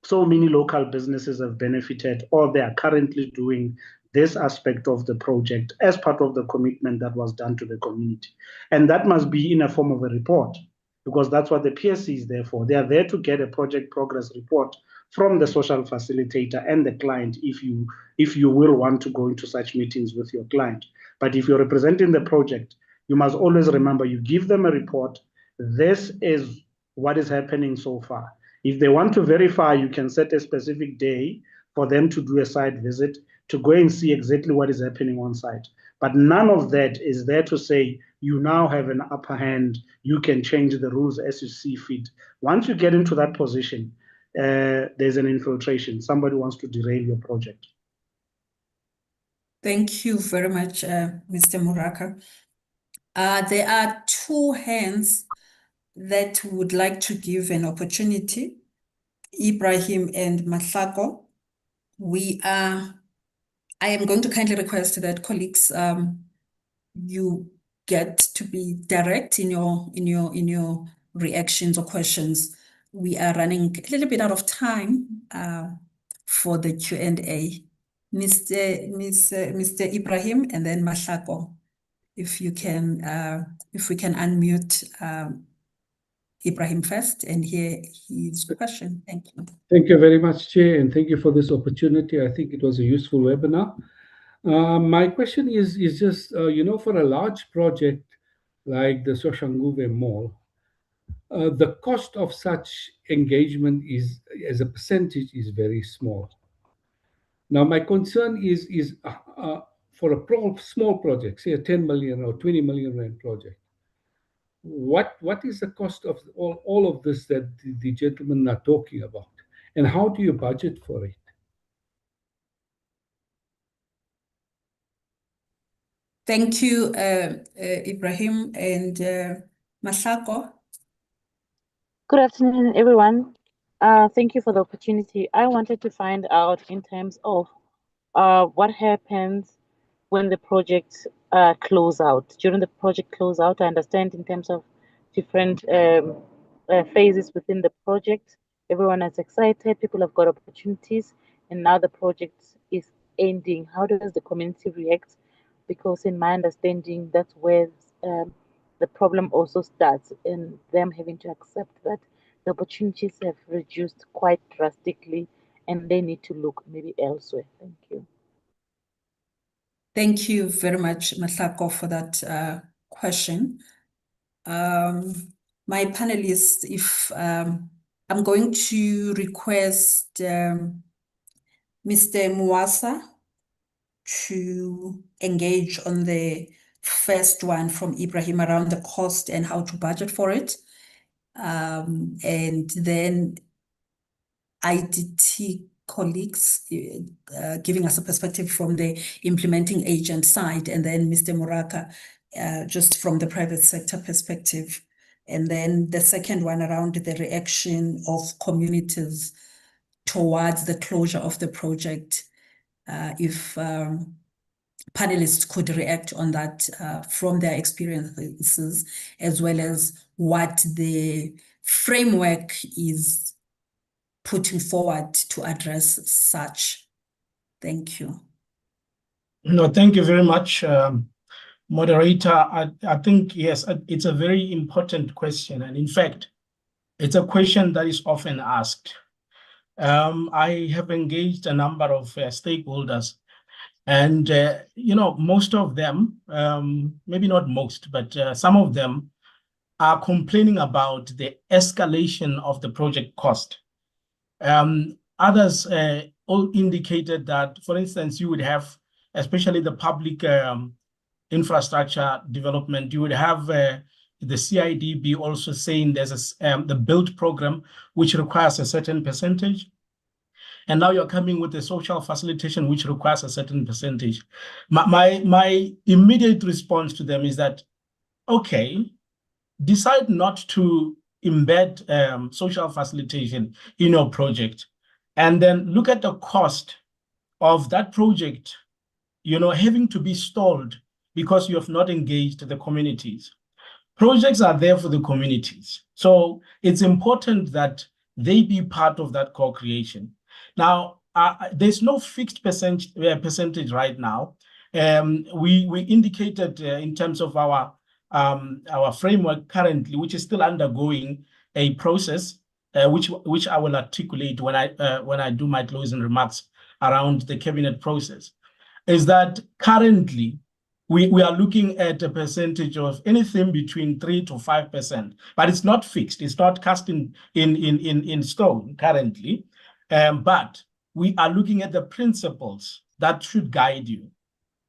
so many local businesses have benefited, or they are currently doing this aspect of the project as part of the commitment that was done to the community. And that must be in a form of a report, because that's what the PSC is there for. They are there to get a project progress report from the social facilitator and the client if you will want to go into such meetings with your client. But if you're representing the project, you must always remember, you give them a report. This is what is happening so far. If they want to verify, you can set a specific day for them to do a site visit to go and see exactly what is happening on site. But none of that is there to say you now have an upper hand, you can change the rules as you see fit. Once you get into that position, there's an infiltration. Somebody wants to derail your project. Thank you very much, Mr. Muraka. There are two hands that would like to give an opportunity, Ibrahim and Mahlako. I am going to kindly request that colleagues, you get to be direct in your reactions or questions. We are running a little bit out of time for the Q&A. Mr. Ibrahim and then Mahlako, if we can unmute Ibrahim first and hear his question. Thank you. Thank you very much, Chair, and thank you for this opportunity. I think it was a useful webinar. My question is just, for a large project like the Soshanguve Mall, the cost of such engagement is, as a percentage, is very small. Now, my concern is for a small project, say a 10 million or 20 million rand project, what is the cost of all of this that the gentlemen are talking about? And how do you budget for it? Thank you, Ibrahim and Mahlako. Good afternoon, everyone. Thank you for the opportunity. I wanted to find out in terms of what happens when the project close out. During the project closeout, I understand in terms of different phases within the project, everyone is excited, people have got opportunities, and now the project is ending. How does the community react? Because in my understanding, that's where the problem also starts, in them having to accept that the opportunities have reduced quite drastically and they need to look maybe elsewhere. Thank you. Thank you very much, Mahlako, for that question. My panelists, if I'm going to request Mr. Muasa to engage on the first one from Ibrahim around the cost and how to budget for it. And then IDT colleagues giving us a perspective from the implementing agent side, and then Mr. Muraka just from the private sector perspective. And then the second one around the reaction of communities towards the closure of the project. If panelists could react on that from their experiences, as well as what the framework is putting forward to address such. Thank you. No, thank you very much, moderator. I think, yes, it's a very important question. And in fact, it's a question that is often asked. I have engaged a number of stakeholders, and most of them, maybe not most, but some of them are complaining about the escalation of the project cost. Others all indicated that, for instance, you would have, especially the public infrastructure development, you would have the CIDB also saying there's the build program, which requires a certain percentage. And now you're coming with the social facilitation, which requires a certain percentage. My immediate response to them is that, okay, decide not to embed social facilitation in your project, and then look at the cost of that project, having to be stalled because you have not engaged the communities. Projects are there for the communities. So it's important that they be part of that co-creation. Now, there's no fixed percentage right now. We indicated in terms of our framework currently, which is still undergoing a process, which I will articulate when I do my closing remarks around the cabinet process, is that currently we are looking at a percentage of anything between 3 to 5%, but it's not fixed. It's not cast in stone currently, but we are looking at the principles that should guide you.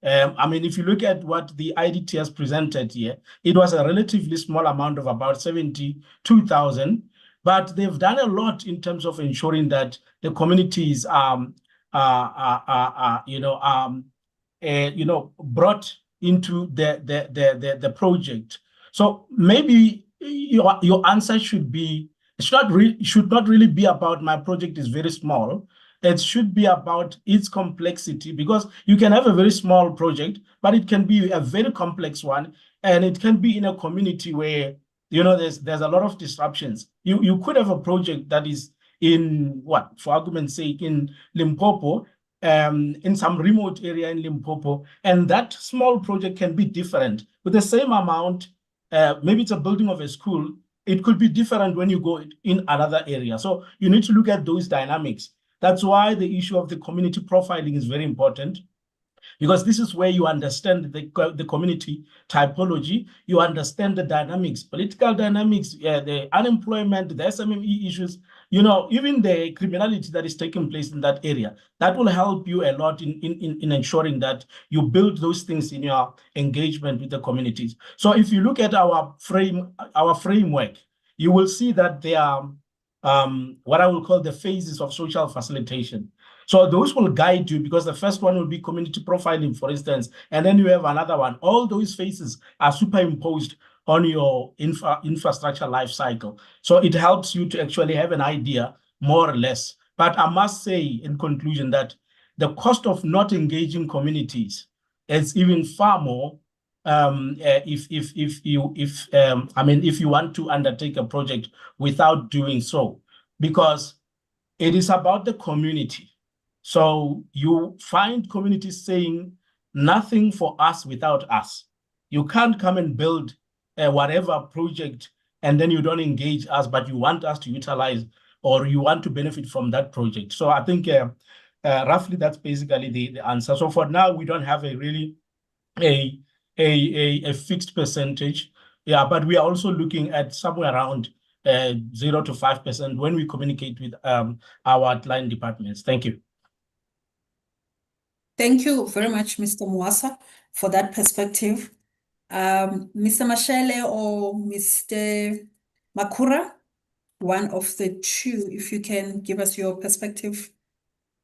If you look at what the IDT has presented here, it was a relatively small amount of about 72,000, but they've done a lot in terms of ensuring that the communities brought into the project. So maybe your answer should not really be about my project is very small. It should be about its complexity, because you can have a very small project, but it can be a very complex one, and it can be in a community where there's a lot of disruptions. You could have a project that is in for argument's sake, in Limpopo, in some remote area in Limpopo, and that small project can be different with the same amount. Maybe it's a building of a school. It could be different when you go in another area. So you need to look at those dynamics. That's why the issue of the community profiling is very important, because this is where you understand the community typology, you understand the dynamics, political dynamics, the unemployment, the SMME issues, even the criminality that is taking place in that area. That will help you a lot in ensuring that you build those things in your engagement with the communities. So if you look at our framework, you will see that there are what I will call the phases of social facilitation. So those will guide you, because the first one will be community profiling, for instance, and then you have another one. All those phases are superimposed on your infrastructure life cycle. So it helps you to actually have an idea, more or less. But I must say in conclusion that the cost of not engaging communities is even far more if you want to undertake a project without doing so, because it is about the community. So you find communities saying nothing for us without us. You can't come and build whatever project and then you don't engage us, but you want us to utilize or you want to benefit from that project. So I think roughly that's basically the answer. So for now, we don't have a fixed percentage. Yeah, but we are also looking at somewhere around 0 to 5% when we communicate with our outline departments. Thank you. Thank you very much, Mr. Mwasa, for that perspective. Mr. Mashele or Mr. Makura, one of the two, if you can give us your perspective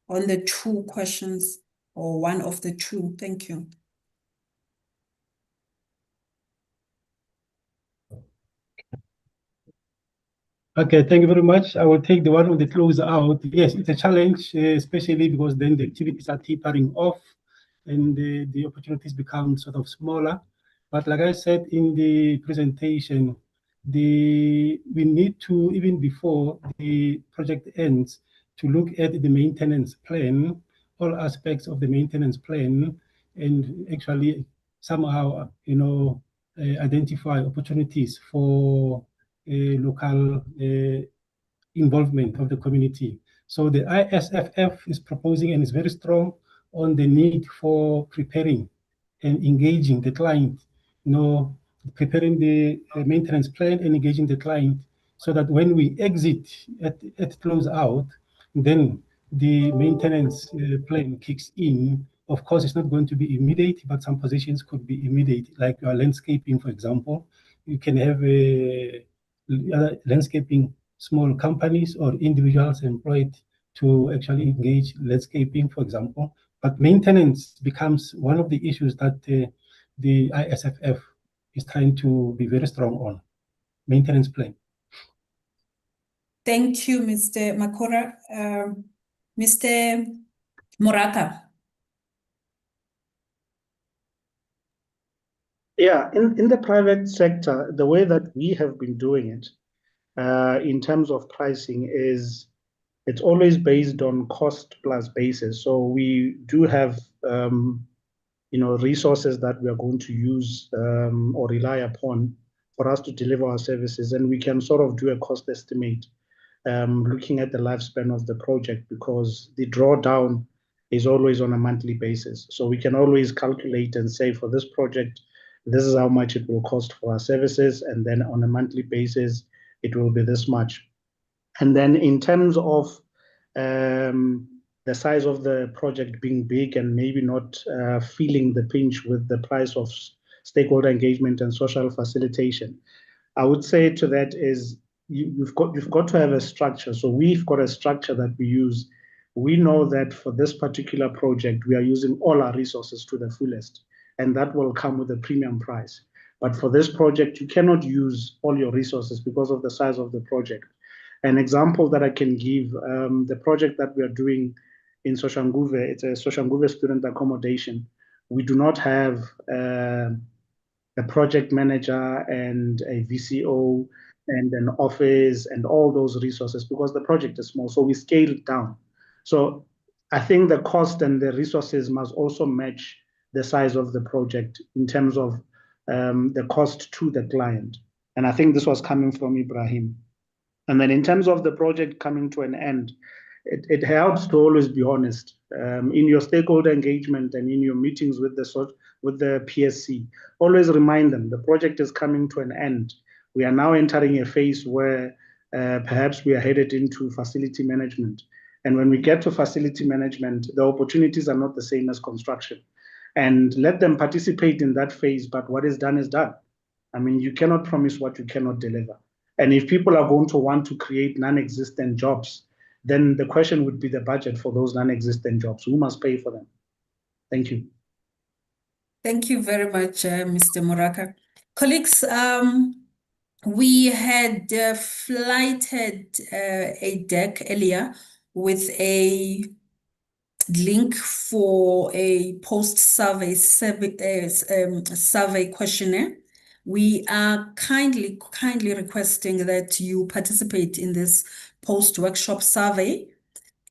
on the two questions, or one of the two. Thank you. Okay, thank you very much. I will take the one with the close out. Yes, it's a challenge, especially because then the activities are tapering off and the opportunities become sort of smaller. But like I said in the presentation, we need to, even before the project ends, to look at the maintenance plan all aspects of the maintenance plan and actually somehow, identify opportunities for local involvement of the community. So the ISFF is proposing and is very strong on the need for preparing and engaging the client, preparing the maintenance plan and engaging the client so that when we exit at close out, then the maintenance plan kicks in. Of course, it's not going to be immediate, but some positions could be immediate, like landscaping, for example. You can have a landscaping small companies or individuals employed to actually engage landscaping, for example. But maintenance becomes one of the issues that the ISFF is trying to be very strong on, maintenance plan. Thank you, Mr. Makura. Mr. Moraka. Yeah, in the private sector, the way that we have been doing it in terms of pricing is it's always based on cost plus basis. So we do have resources that we are going to use or rely upon for us to deliver our services, and we can sort of do a cost estimate looking at the lifespan of the project, because the drawdown is always on a monthly basis. So we can always calculate and say, for this project, this is how much it will cost for our services, and then on a monthly basis, it will be this much. And then in terms of the size of the project being big and maybe not feeling the pinch with the price of stakeholder engagement and social facilitation, I would say to that is you've got to have a structure. So we've got a structure that we use. We know that for this particular project, we are using all our resources to the fullest, and that will come with a premium price. But for this project, you cannot use all your resources because of the size of the project. An example that I can give, the project that we are doing in Soshanguve, it's a Soshanguve student accommodation. We do not have a project manager and a VCO and an office and all those resources because the project is small. So we scale it down. So I think the cost and the resources must also match the size of the project in terms of the cost to the client. And I think this was coming from Ibrahim. And then in terms of the project coming to an end, it helps to always be honest in your stakeholder engagement and in your meetings with the PSC. Always remind them the project is coming to an end. We are now entering a phase where perhaps we are headed into facility management. And when we get to facility management, the opportunities are not the same as construction. And let them participate in that phase, but what is done is done. I mean, you cannot promise what you cannot deliver. And if people are going to want to create non-existent jobs, then the question would be the budget for those non-existent jobs. Who must pay for them? Thank you. Thank you very much, Mr. Moraka. Colleagues, we had flighted a deck earlier with a link for a post-survey survey questionnaire. We are kindly requesting that you participate in this post-workshop survey,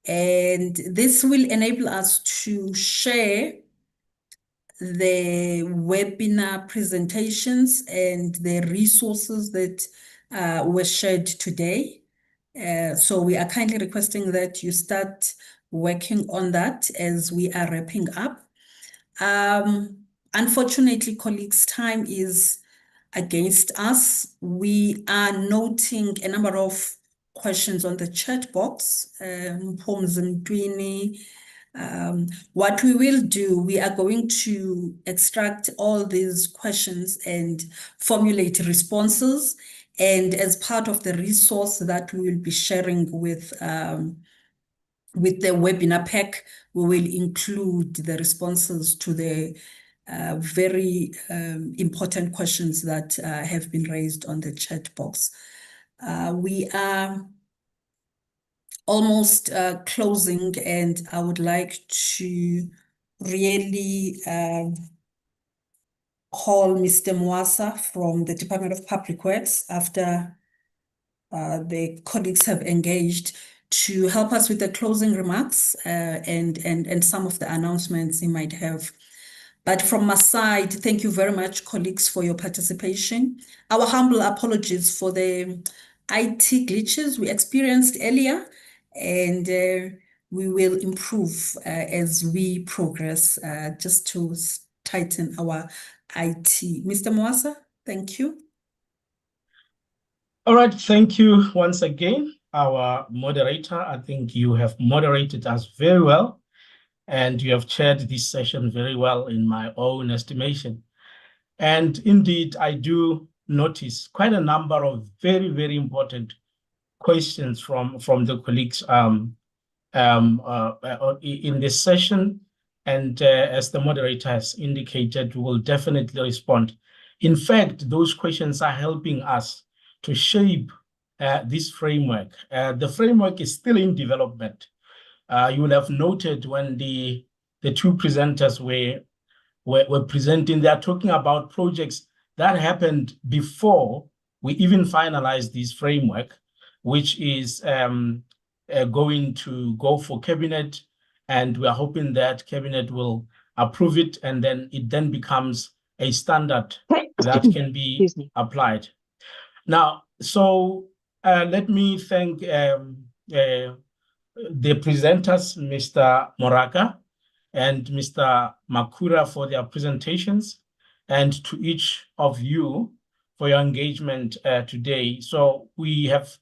and this will enable us to share the webinar presentations and the resources that were shared today. So we are kindly requesting that you start working on that as we are wrapping up. Unfortunately, colleagues, time is against us. We are noting a number of questions on the chat box. What we will do, we are going to extract all these questions and formulate responses. And as part of the resource that we will be sharing with the webinar pack, we will include the responses to the very important questions that have been raised on the chat box. We are almost closing, and I would like to really call Mr. Mwasa from the Department of Public Works after the colleagues have engaged to help us with the closing remarks and some of the announcements he might have. But from my side, thank you very much, colleagues, for your participation. Our humble apologies for the IT glitches we experienced earlier, and we will improve as we progress just to tighten our IT. Mr. Mwasa, thank you. All right, thank you once again, our moderator. I think you have moderated us very well, and you have chaired this session very well in my own estimation. And indeed, I do notice quite a number of very, very important questions from the colleagues in this session. And as the moderator has indicated, we will definitely respond. In fact, those questions are helping us to shape this framework. The framework is still in development. You will have noted when the two presenters were presenting, they are talking about projects that happened before we even finalized this framework, which is going to go for cabinet, and we are hoping that cabinet will approve it, and then it then becomes a standard that can be applied. Now, so let me thank the presenters, Mr. Moraka and Mr. Makura, for their presentations, and to each of you for your engagement today. So we have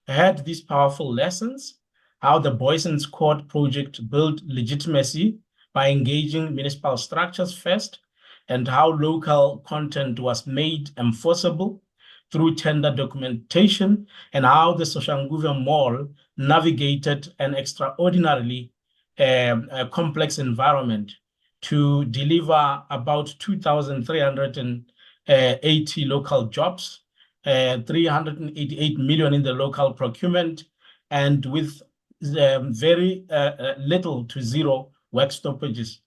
had these powerful lessons, how the Boyson's Court project built legitimacy by engaging municipal structures first, and how local content was made enforceable through tender documentation, and how the Soshanguve Mall navigated an extraordinarily complex environment to deliver about 2,380 local jobs, 388 million in the local procurement, and with very little to zero work stoppages.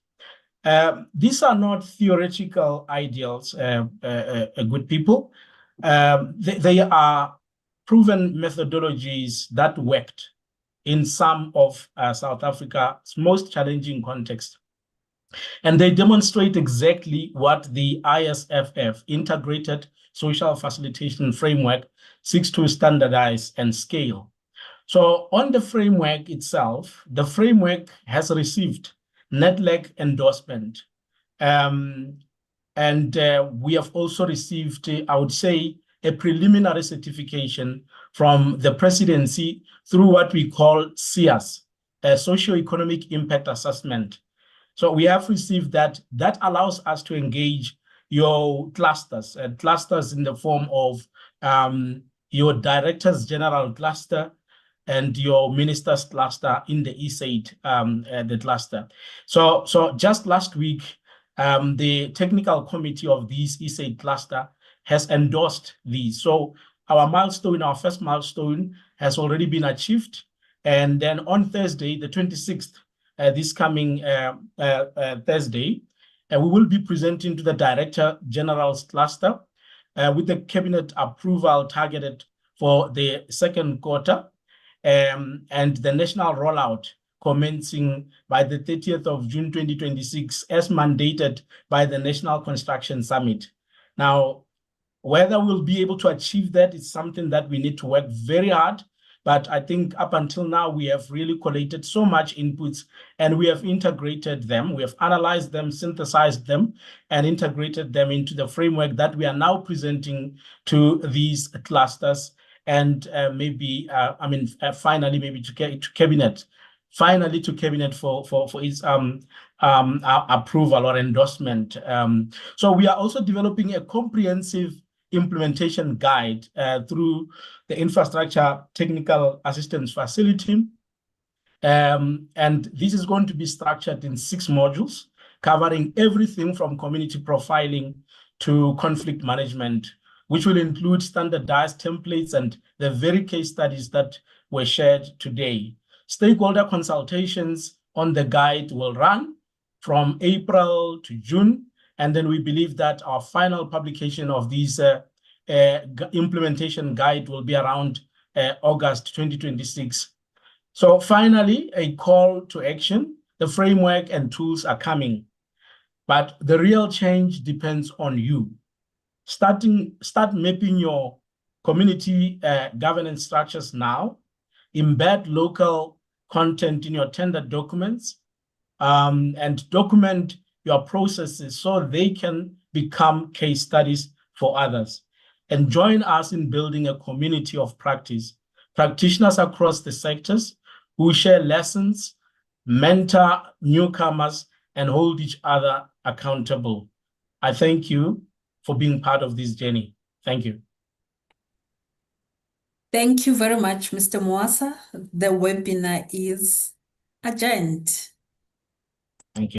These are not theoretical ideals, good people. They are proven methodologies that worked in some of South Africa's most challenging contexts. And they demonstrate exactly what the ISFF, Integrated Social Facilitation Framework, seeks to standardize and scale. So on the framework itself, the framework has received NEDLAC endorsement. And we have also received, I would say, a preliminary certification from the presidency through what we call SEAS, a socio-economic impact assessment. So we have received that. That allows us to engage your clusters, clusters in the form of your directors general cluster and your ministers cluster in the ESAID, the cluster. So just last week, the technical committee of this ESAID cluster has endorsed these. So our milestone, our first milestone, has already been achieved. And then on Thursday, the 26th, this coming Thursday, we will be presenting to the Director General's cluster with the cabinet approval targeted for the second quarter, and the national rollout commencing by the 30th of June 2026 as mandated by the National Construction Summit. Now, whether we'll be able to achieve that is something that we need to work very hard. But I think up until now, we have really collated so much inputs, and we have integrated them. We have analyzed them, synthesized them, and integrated them into the framework that we are now presenting to these clusters. And maybe, finally, maybe to cabinet, finally to cabinet for its approval or endorsement. So we are also developing a comprehensive implementation guide through the Infrastructure Technical Assistance Facility. And this is going to be structured in 6 modules, covering everything from community profiling to conflict management, which will include standardized templates and the very case studies that were shared today. Stakeholder consultations on the guide will run from April to June, and then we believe that our final publication of these implementation guide will be around August 2026. So finally, a call to action. The framework and tools are coming, but the real change depends on you. Start mapping your community governance structures now. Embed local content in your tender documents, and document your processes so they can become case studies for others. And join us in building a community of practitioners across the sectors who share lessons, mentor newcomers, and hold each other accountable. I thank you for being part of this journey. Thank you. Thank you very much, Mr. Mwasa. The webinar is adjourned. Thank you.